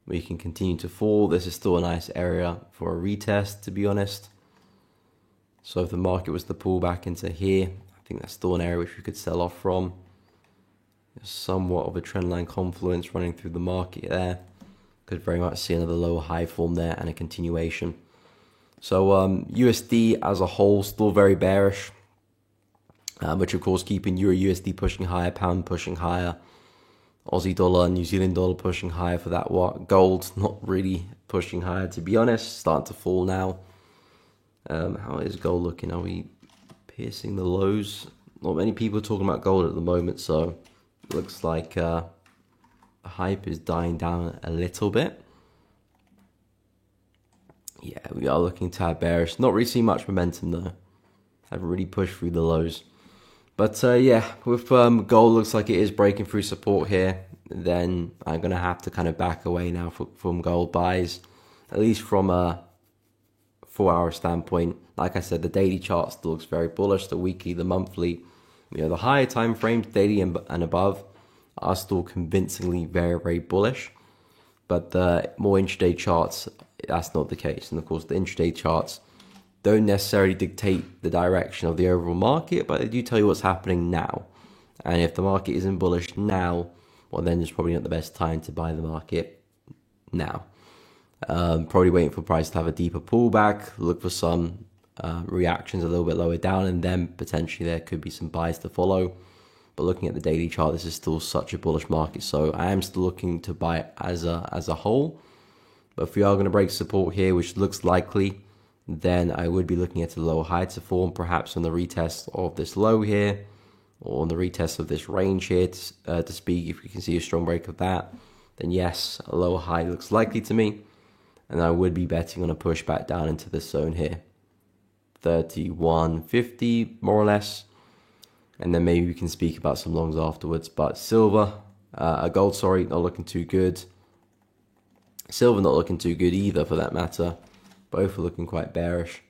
we can continue to fall. This is still a nice area for a retest, to be honest. So if the market was to pull back into here, I think that's still an area which we could sell off from. There's somewhat of a trendline confluence running through the market there. Could very much see another lower high form there and a continuation. So USD as a whole still very bearish, which of course keeping Euro USD pushing higher, pound pushing higher, Aussie dollar, New Zealand dollar pushing higher for that what? Gold not really pushing higher, to be honest, starting to fall now. How is gold looking? Are we piercing the lows? Not many people are talking about gold at the moment, so it looks like the hype is dying down a little bit. Yeah, we are looking tad bearish. Not really seeing much momentum though. Haven't really pushed through the lows. But yeah, with gold looks like it is breaking through support here. Then I'm going to have to kind of back away now from gold buys. At least from a 4-hour standpoint. Like I said, the daily chart still looks very bullish. The weekly, the monthly, the higher time frames, daily and above, are still convincingly very, very bullish. But the more intraday charts, that's not the case. And of course, the intraday charts don't necessarily dictate the direction of the overall market, but they do tell you what's happening now. And if the market isn't bullish now, well, then it's probably not the best time to buy the market now. Probably waiting for price to have a deeper pullback, look for some reactions a little bit lower down, and then potentially there could be some buys to follow. But looking at the daily chart, this is still such a bullish market, so I am still looking to buy it as a whole. But if we are going to break support here, which looks likely, then I would be looking at a lower high to form, perhaps on the retest of this low here, or on the retest of this range here to speak. If we can see a strong break of that, then yes, a lower high looks likely to me. And I would be betting on a pushback down into this zone here, 31.50 more or less. And then maybe we can speak about some longs afterwards. But gold, sorry, not looking too good. Silver not looking too good either, for that matter. Both are looking quite bearish.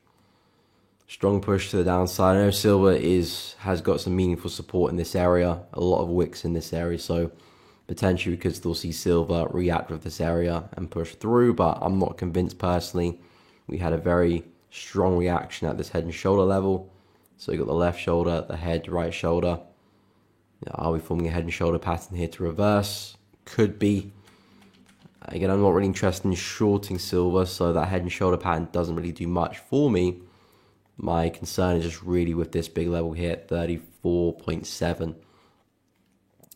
Strong push to the downside. I know silver has got some meaningful support in this area. A lot of wicks in this area, so potentially we could still see silver react with this area and push through, but I'm not convinced personally. We had a very strong reaction at this head and shoulder level. So you got the left shoulder, the head, right shoulder. Are we forming a head and shoulder pattern here to reverse? Could be. Again, I'm not really interested in shorting silver, so that head and shoulder pattern doesn't really do much for me. My concern is just really with this big level here at 34.7.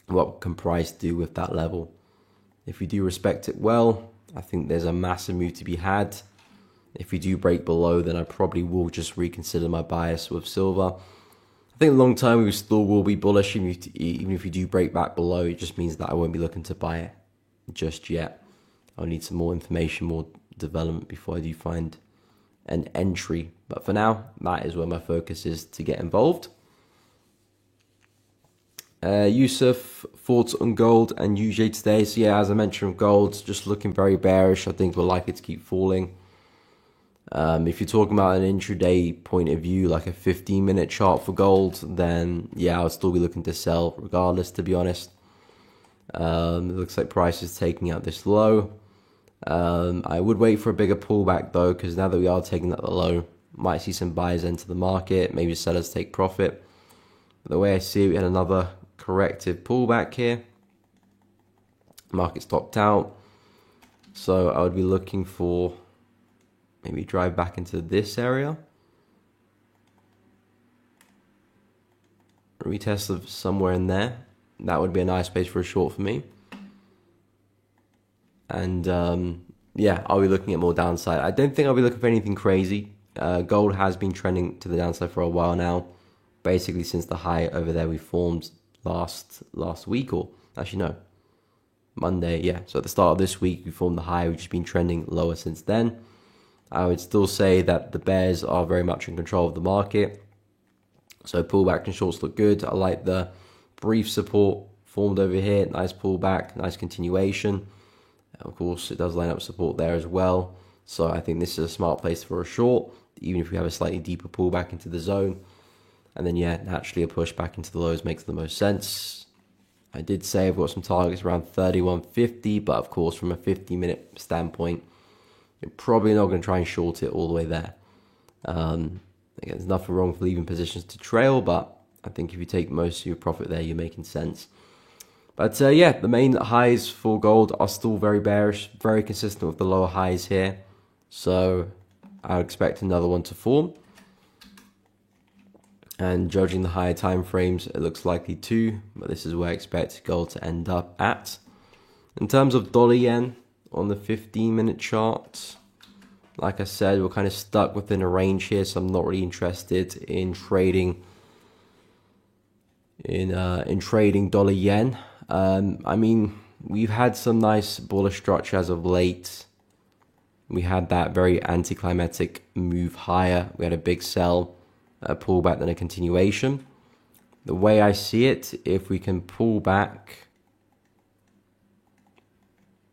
What can price do with that level? If we do respect it well, I think there's a massive move to be had. If we do break below, then I probably will just reconsider my bias with silver. I think long term we still will be bullish. Even if you do break back below, it just means that I won't be looking to buy it just yet. I'll need some more information, more development before I do find an entry. But for now, that is where my focus is to get involved. Yusuf, thoughts on gold and UJ today? So yeah, as I mentioned, gold's just looking very bearish. I think we're likely to keep falling. If you're talking about an intraday point of view, like a 15-minute chart for gold, then yeah, I'll still be looking to sell regardless, to be honest. It looks like price is taking out this low. I would wait for a bigger pullback though, because now that we are taking out the low, might see some buyers enter the market, maybe sellers take profit. But the way I see it, we had another corrective pullback here. Market's topped out. So I would be looking for maybe drive back into this area. Retest of somewhere in there. That would be a nice place for a short for me. And yeah, I'll be looking at more downside. I don't think I'll be looking for anything crazy. Gold has been trending to the downside for a while now. Basically since the high over there we formed last week, or actually no, Monday, yeah. So at the start of this week we formed the high, we've just been trending lower since then. I would still say that the bears are very much in control of the market. So pullback and shorts look good. I like the brief support formed over here. Nice pullback, nice continuation. Of course, it does line up support there as well. So I think this is a smart place for a short, even if we have a slightly deeper pullback into the zone. And then, yeah, naturally a push back into the lows makes the most sense. I did say I've got some targets around 31.50, but of course, from a 50-minute standpoint, you're probably not going to try and short it all the way there. Again, there's nothing wrong with leaving positions to trail, but I think if you take most of your profit there, you're making sense. But yeah, the main highs for gold are still very bearish, very consistent with the lower highs here. So I would expect another one to form. And judging the higher time frames, it looks likely to, but this is where I expect gold to end up at. In terms of dollar yen on the 15-minute chart, like I said, we're kind of stuck within a range here, so I'm not really interested in trading in trading dollar yen. I mean, we've had some nice bullish structure as of late. We had that very anticlimactic move higher. We had a big sell, a pullback, then a continuation. The way I see it, if we can pull back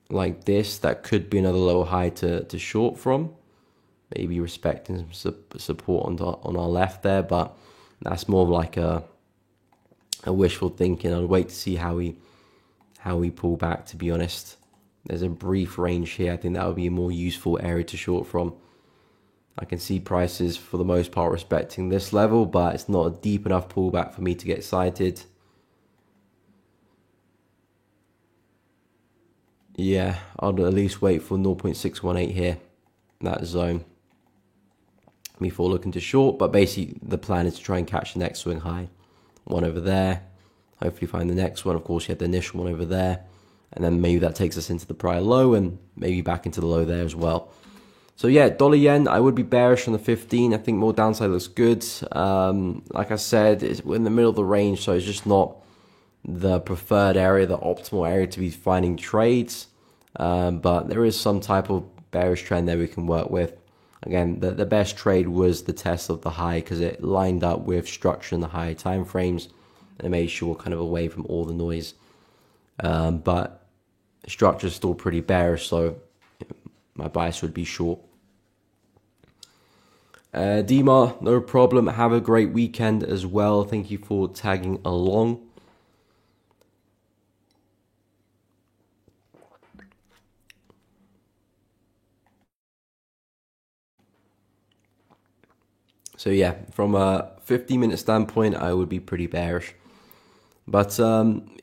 like this, that could be another lower high to short from. Maybe respecting some support on our left there, but that's more of like a wishful thinking. I'll wait to see how we pull back, to be honest. There's a brief range here. I think that would be a more useful area to short from. I can see prices for the most part respecting this level, but it's not a deep enough pullback for me to get excited. Yeah, I'll at least wait for 0.618 here, that zone, before looking to short. But basically the plan is to try and catch the next swing high. One over there, hopefully find the next one. Of course, you had the initial one over there, and then maybe that takes us into the prior low and maybe back into the low there as well. So yeah, dollar yen, I would be bearish on the 15. I think more downside looks good. Like I said, we're in the middle of the range, so it's just not the preferred area, the optimal area to be finding trades. But there is some type of bearish trend there we can work with. Again, the best trade was the test of the high because it lined up with structure in the high time frames and it made sure kind of away from all the noise. But structure is still pretty bearish, so my bias would be short. Dima, no problem. Have a great weekend as well. Thank you for tagging along. So yeah, from a 50-minute standpoint, I would be pretty bearish. But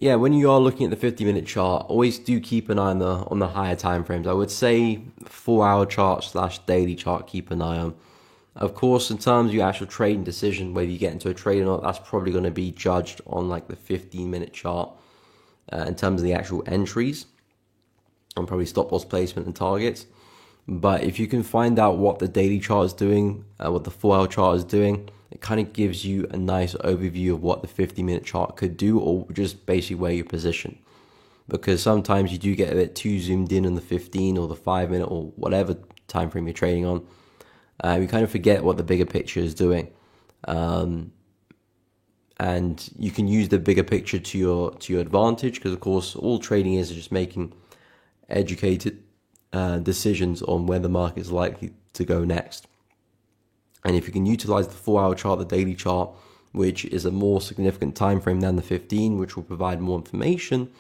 yeah, when you are looking at the 50-minute chart, always do keep an eye on the higher time frames. I would say 4-hour chart / daily chart, keep an eye on. Of course, in terms of your actual trading decision, whether you get into a trade or not, that's probably going to be judged on like the 15-minute chart in terms of the actual entries and probably stop loss placement and targets. But if you can find out what the daily chart is doing, what the 4-hour chart is doing, it kind of gives you a nice overview of what the 50-minute chart could do, or just basically where you're positioned. Because sometimes you do get a bit too zoomed in on the 15 or the 5-minute or whatever time frame you're trading on. You kind of forget what the bigger picture is doing. And you can use the bigger picture to your advantage, because of course all trading is just making educated decisions on where the market is likely to go next. And if you can utilize the 4-hour chart, the daily chart, which is a more significant time frame than the 15, which will provide more information,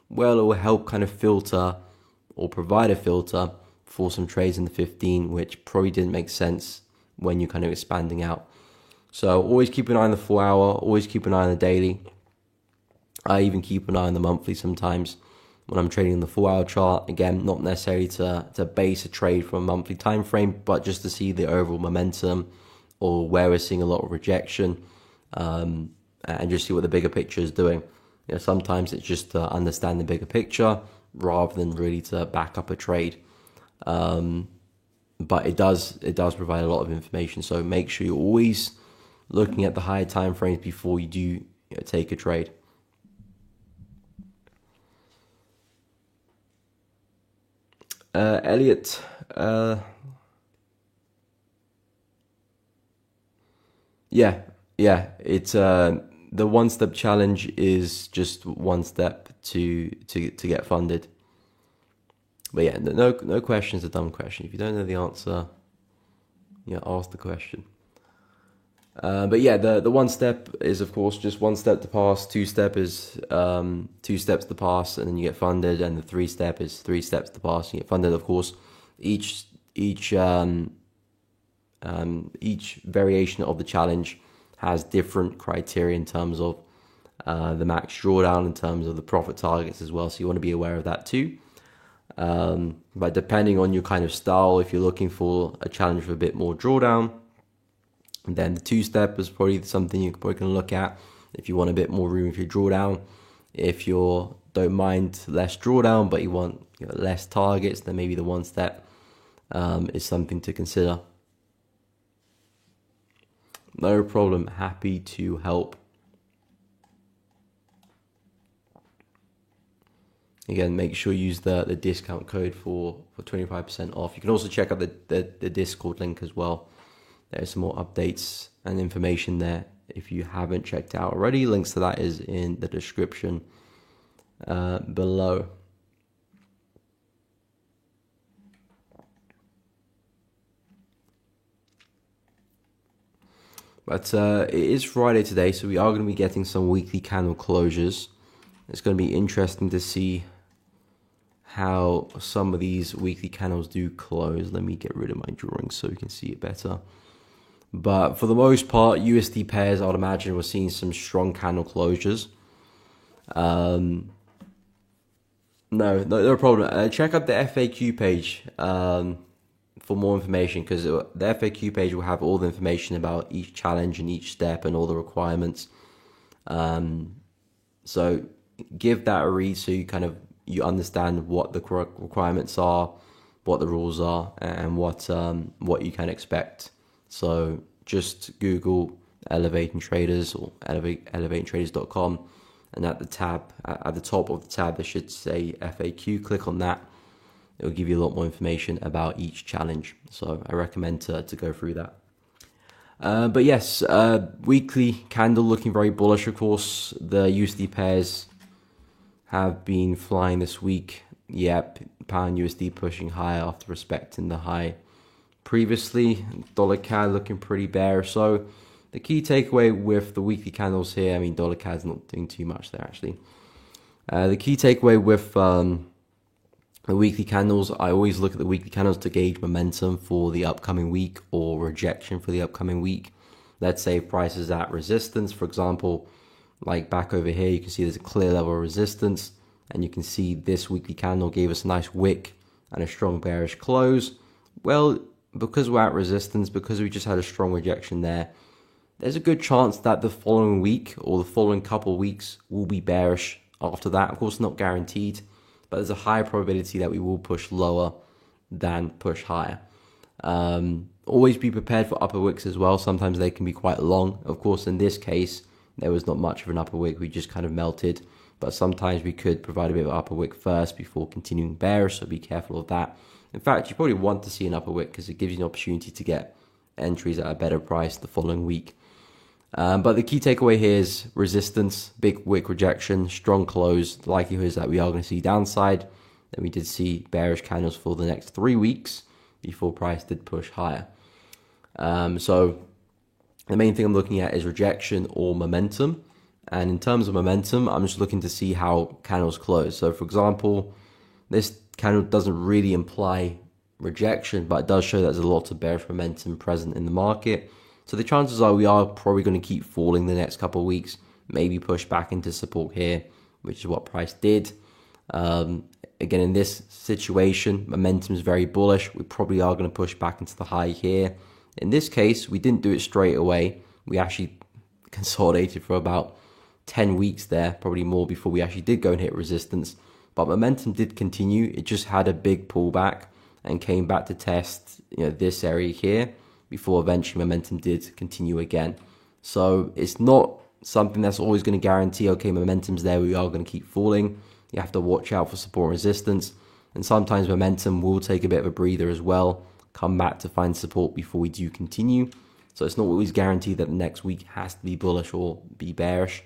well, it will help kind of filter or provide a filter for some trades in the 15, which probably didn't make sense when you're kind of expanding out. So always keep an eye on the 4-hour, always keep an eye on the daily. I even keep an eye on the monthly sometimes when I'm trading in the 4-hour chart. Again, not necessarily to base a trade from a monthly time frame, but just to see the overall momentum or where we're seeing a lot of rejection, and just see what the bigger picture is doing. You know, sometimes it's just to understand the bigger picture rather than really to back up a trade. But it does provide a lot of information. So make sure you're always looking at the higher time frames before you do take a trade. Elliot, yeah, it's the one-step challenge is just one step to get funded. But yeah, no question is a dumb question. If you don't know the answer, ask the question. But yeah, the one step is of course just one step to pass. 2-step is 2 steps to pass, and then you get funded. And the 3-step is 3 steps to pass and you get funded. Of course, each variation of the challenge has different criteria in terms of the max drawdown, in terms of the profit targets as well. So you want to be aware of that too. But depending on your kind of style, if you're looking for a challenge with a bit more drawdown, then the 2-step is probably something you're probably going to look at if you want a bit more room with your drawdown. If you don't mind less drawdown but you want less targets, then maybe the 1-step is something to consider. No problem, happy to help. Again, make sure you use the discount code for 25% off. You can also check out the Discord link as well. There's some more updates and information there if you haven't checked out already. Links to that is in the description below. But it is Friday today, so we are going to be getting some weekly candle closures. It's going to be interesting to see how some of these weekly candles do close. Let me get rid of my drawing so you can see it better. But for the most part, USD pairs, I would imagine we're seeing some strong candle closures. No problem. Check out the FAQ page for more information, because the FAQ page will have all the information about each challenge and each step and all the requirements. So give that a read so you understand what the correct requirements are, what the rules are, and what you can expect. So just Google Elevating Traders or elevatingtraders.com, and at the tab, at the top of the tab, there should say FAQ. Click on that. It will give you a lot more information about each challenge. So I recommend to go through that. But yes, weekly candle looking very bullish. Of course, the USD pairs have been flying this week. Yep, pound USD pushing higher after respecting the high previously. Dollar CAD looking pretty bearish. So the key takeaway with the weekly candles here, dollar CAD's not doing too much there actually. The key takeaway with the weekly candles, I always look at the weekly candles to gauge momentum for the upcoming week or rejection for the upcoming week. Let's say price is at resistance, for example, like back over here, you can see there's a clear level of resistance, and you can see this weekly candle gave us a nice wick and a strong bearish close. Well, because we're at resistance, because we just had a strong rejection there, there's a good chance that the following week or the following couple of weeks will be bearish after that. Of course, not guaranteed, but there's a high probability that we will push lower than push higher. Always be prepared for upper wicks as well. Sometimes they can be quite long. Of course, in this case, there was not much of an upper wick. We just kind of melted. But sometimes we could provide a bit of upper wick first before continuing bearish, so be careful of that. In fact, you probably want to see an upper wick because it gives you an opportunity to get entries at a better price the following week. But the key takeaway here is resistance, big wick rejection, strong close. The likelihood is that we are going to see downside. Then we did see bearish candles for the next 3 weeks before price did push higher. So the main thing I'm looking at is rejection or momentum. And in terms of momentum, I'm just looking to see how candles close. So for example, this candle doesn't really imply rejection, but it does show that there's a lot of bearish momentum present in the market. So the chances are we are probably going to keep falling the next couple of weeks, maybe push back into support here, which is what price did. Again, in this situation, momentum is very bullish. We probably are going to push back into the high here. In this case, we didn't do it straight away. We actually consolidated for about 10 weeks there, probably more, before we actually did go and hit resistance. But momentum did continue. It just had a big pullback and came back to test, this area here before eventually momentum did continue again. So it's not something that's always going to guarantee, okay, momentum's there, we are going to keep falling. You have to watch out for support and resistance. And sometimes momentum will take a bit of a breather as well, come back to find support before we do continue. So it's not always guaranteed that the next week has to be bullish or be bearish.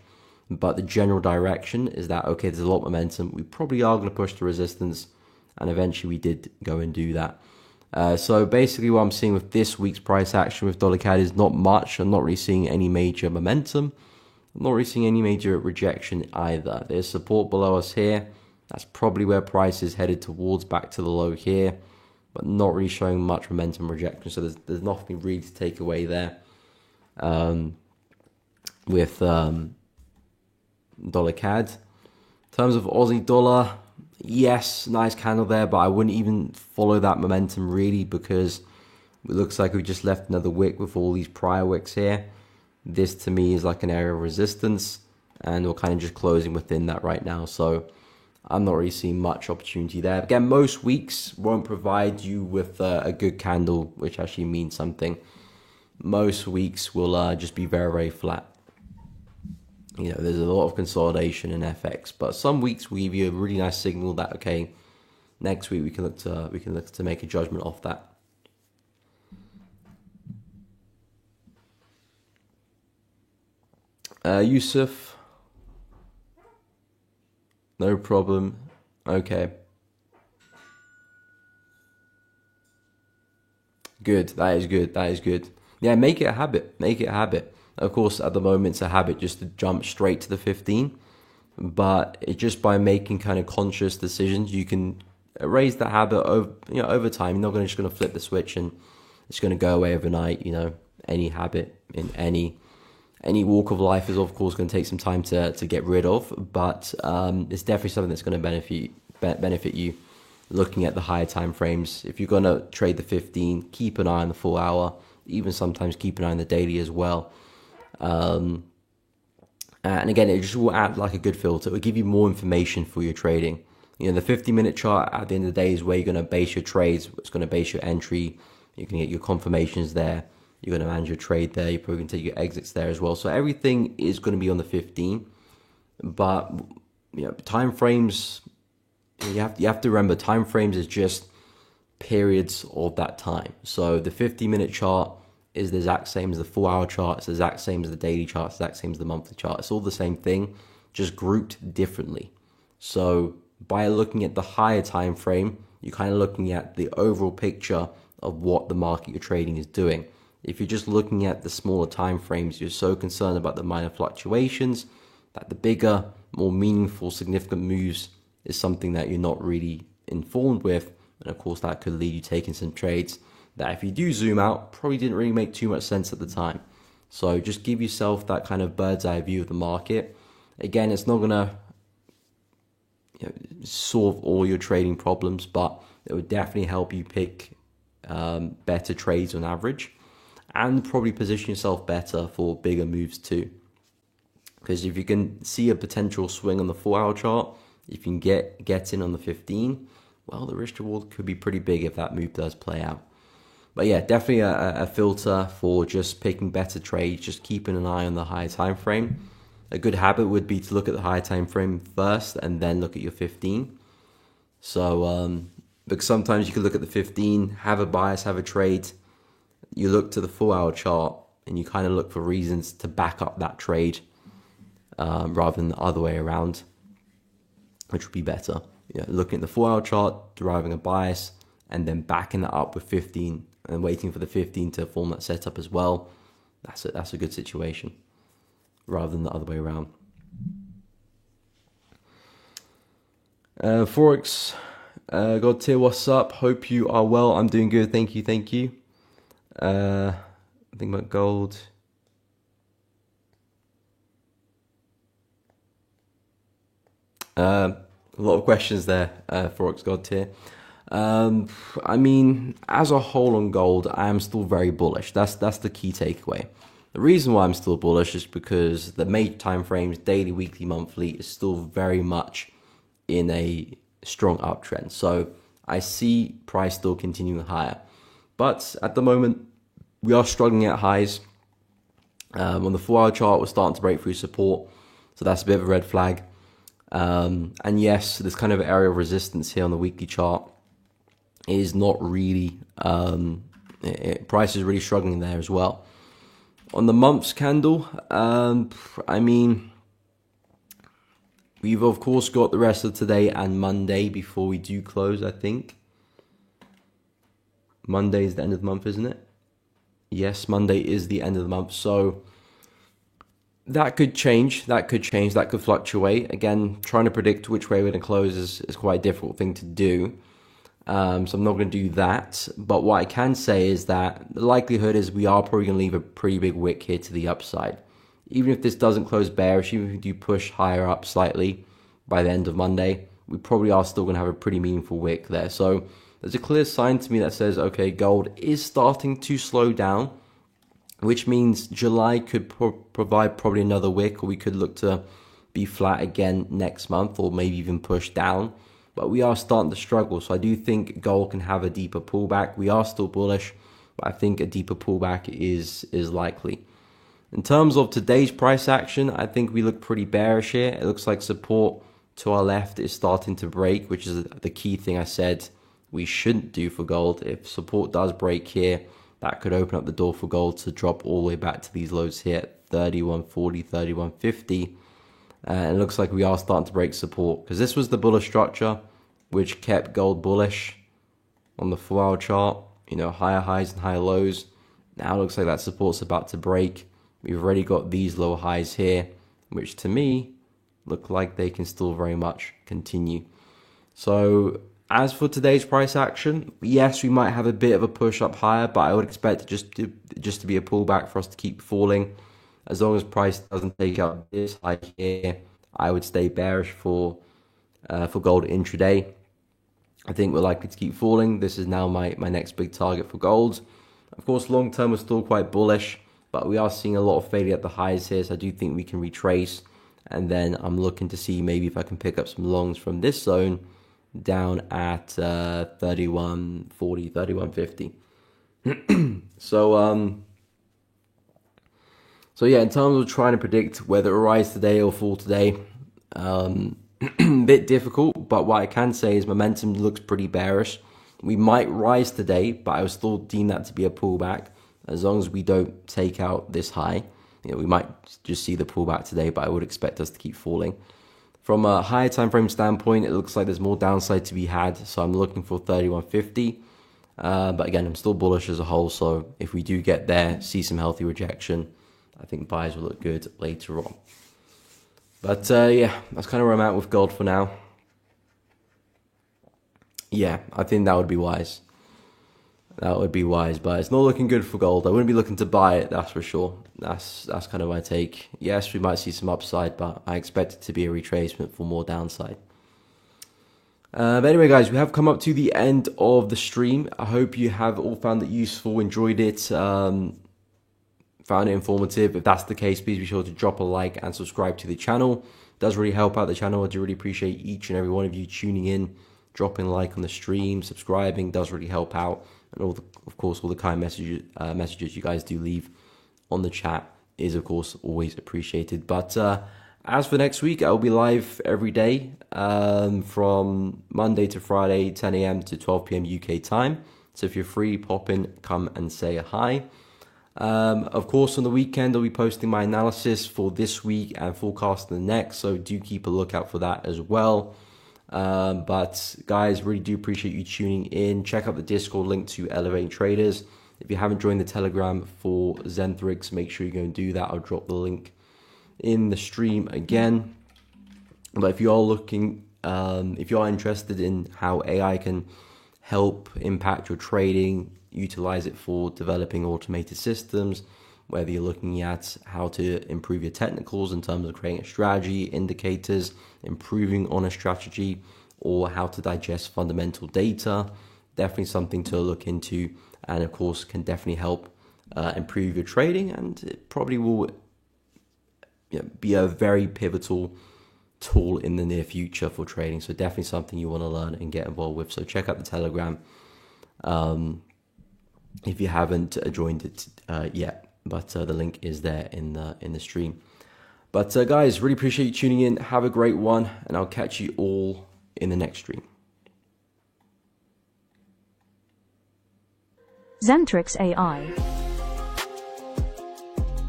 But the general direction is that, okay, there's a lot of momentum. We probably are going to push the resistance. And eventually we did go and do that. So basically what I'm seeing with this week's price action with dollar CAD is not much. I'm not really seeing any major momentum. I'm not really seeing any major rejection either. There's support below us here. That's probably where price is headed towards, back to the low here. But not really showing much momentum rejection. So there's nothing really to take away there. With dollar CAD. In terms of Aussie dollar, yes, nice candle there, but I wouldn't even follow that momentum really, because it looks like we just left another wick with all these prior wicks here. This to me is like an area of resistance, and we're kind of just closing within that right now. So I'm not really seeing much opportunity there. Again, most weeks won't provide you with a good candle, which actually means something. Most weeks will just be very, very flat. There's a lot of consolidation in FX, but some weeks will give you a really nice signal that, okay, next week we can look to make a judgment off that. Yusuf, no problem. Okay, good. That is good. That is good. Yeah, make it a habit. Make it a habit. Of course, at the moment, it's a habit just to jump straight to the 15. But it's just by making kind of conscious decisions, you can raise the habit over time. You're not just going to flip the switch and it's going to go away overnight. Any habit in any walk of life is, of course, going to take some time to get rid of. But it's definitely something that's going to benefit you. Looking at the higher time frames, if you're going to trade the 15, keep an eye on the 4 hour. Even sometimes keep an eye on the daily as well. And again, it just will add like a good filter. It will give you more information for your trading. The 50-minute chart at the end of the day is where you're going to base your trades. It's going to base your entry. You can get your confirmations there. You're going to manage your trade there. You're probably going to take your exits there as well. So everything is going to be on the 15. But time frames, you have to remember, time frames is just periods of that time. So the 50-minute chart is the exact same as the 4 hour chart. It's the exact same as the daily chart. It's the exact same as the monthly chart. It's all the same thing, just grouped differently. So by looking at the higher time frame, you're kind of looking at the overall picture of what the market you're trading is doing. If you're just looking at the smaller time frames, you're so concerned about the minor fluctuations that the bigger, more meaningful, significant moves is something that you're not really informed with. And of course, that could lead you taking some trades that, if you do zoom out, probably didn't really make too much sense at the time. So just give yourself that kind of bird's eye view of the market. Again, it's not going to solve all your trading problems, but it would definitely help you pick better trades on average, and probably position yourself better for bigger moves too. Because if you can see a potential swing on the 4-hour chart, if you can get in on the 15, well, the risk reward could be pretty big if that move does play out. But yeah, definitely a filter for just picking better trades, just keeping an eye on the higher time frame. A good habit would be to look at the higher time frame first and then look at your 15. So, because sometimes you could look at the 15, have a bias, have a trade. You look to the 4-hour chart and you kind of look for reasons to back up that trade rather than the other way around, which would be better. Looking at the 4-hour chart, deriving a bias, and then backing that up with 15 and waiting for the 15 to form that setup as well. That's a good situation rather than the other way around. Forex God tier, what's up? Hope you are well. I'm doing good. Thank you. Think about gold. A lot of questions there, Forex God tier. I mean, as a whole on gold, I am still very bullish. That's the key takeaway. The reason why I'm still bullish is because the major time frames, daily, weekly, monthly, is still very much in a strong uptrend. So I see price still continuing higher. But at the moment, we are struggling at highs. On the 4-hour chart, we're starting to break through support. So that's a bit of a red flag. And yes, this kind of area of resistance here on the weekly chart is not really, price is really struggling there as well. On the month's candle, I mean, we've of course got the rest of today and Monday before we do close, I think. Monday is the end of the month, isn't it? Yes, Monday is the end of the month. So that could change, that could fluctuate. Again, trying to predict which way we're going to close is quite a difficult thing to do. So I'm not going to do that. But what I can say is that the likelihood is we are probably going to leave a pretty big wick here to the upside. Even if this doesn't close bearish, even if we do push higher up slightly by the end of Monday, we probably are still going to have a pretty meaningful wick there. So there's a clear sign to me that says, okay, gold is starting to slow down, which means July could provide probably another wick, or we could look to be flat again next month, or maybe even push down. But we are starting to struggle, so I do think gold can have a deeper pullback. We are still bullish, but I think a deeper pullback is likely. In terms of today's price action, I think we look pretty bearish here. It looks like support to our left is starting to break, which is the key thing I said we shouldn't do for gold. If support does break here, that could open up the door for gold to drop all the way back to these lows here at 3140, 3150. And it looks like we are starting to break support, because this was the bullish structure which kept gold bullish on the 4-hour chart. You know, higher highs and higher lows. Now it looks like that support's about to break. We've already got these low highs here, which to me look like they can still very much continue. So as for today's price action, yes, we might have a bit of a push up higher, but I would expect it just to be a pullback for us to keep falling. As long as price doesn't take out this high here, I would stay bearish for gold intraday. I think we're likely to keep falling. This is now my next big target for gold. Of course, long term we're still quite bullish, but we are seeing a lot of failure at the highs here, so I do think we can retrace. And then I'm looking to see maybe if I can pick up some longs from this zone down at 3140, 3150. So yeah, in terms of trying to predict whether it will rise today or fall today, bit difficult, but what I can say is momentum looks pretty bearish. We might rise today, but I would still deem that to be a pullback as long as we don't take out this high. You know, we might just see the pullback today, but I would expect us to keep falling. From a higher time frame standpoint, it looks like there's more downside to be had, so I'm looking for 3150. But again, I'm still bullish as a whole, so if we do get there, see some healthy rejection, I think buys will look good later on. But yeah, that's kind of where I'm at with gold for now. Yeah, I think that would be wise. That would be wise, but it's not looking good for gold. I wouldn't be looking to buy it, that's for sure. That's kind of my take. Yes, we might see some upside, but I expect it to be a retracement for more downside. But anyway, guys, we have come up to the end of the stream. I hope you have all found it useful, enjoyed it, found it informative. If that's the case, please be sure to drop a like and subscribe to the channel. It does really help out the channel. I do really appreciate each and every one of you tuning in, dropping a like on the stream, subscribing does really help out. And of course, all the kind messages you guys do leave on the chat is, of course, always appreciated. But as for next week, I'll be live every day from Monday to Friday, 10 a.m. to 12 p.m. UK time. So if you're free, pop in, come and say hi. Of course, on the weekend, I'll be posting my analysis for this week and forecast the next. So do keep a lookout for that as well. But guys, really do appreciate you tuning in. Check out the Discord link to Elevating Traders. If you haven't joined the Telegram for Zentrix, make sure you go and do that. I'll drop the link in the stream again. But if you are looking, if you are interested in how AI can help impact your trading, utilize it for developing automated systems, whether you're looking at how to improve your technicals in terms of creating a strategy, indicators, improving on a strategy, or how to digest fundamental data, definitely something to look into, and of course can definitely help improve your trading, and it probably will be a very pivotal tool in the near future for trading. So definitely something you want to learn and get involved with. So check out the Telegram if you haven't joined it yet, but the link is there in the stream. But guys, really appreciate you tuning in. Have a great one, and I'll catch you all in the next stream. Zentrix AI,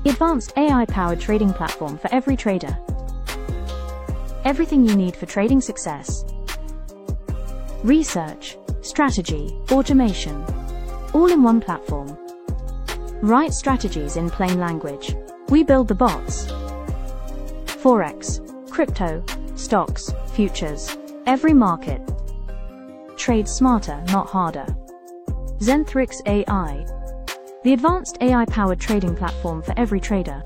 the advanced AI-powered trading platform for every trader. Everything you need for trading success. Research, strategy, automation, all in one platform. Right strategies in plain language. We build the bots. Forex, crypto, stocks, futures, every market. Trade smarter, not harder. Zentrix AI, the advanced AI-powered trading platform for every trader.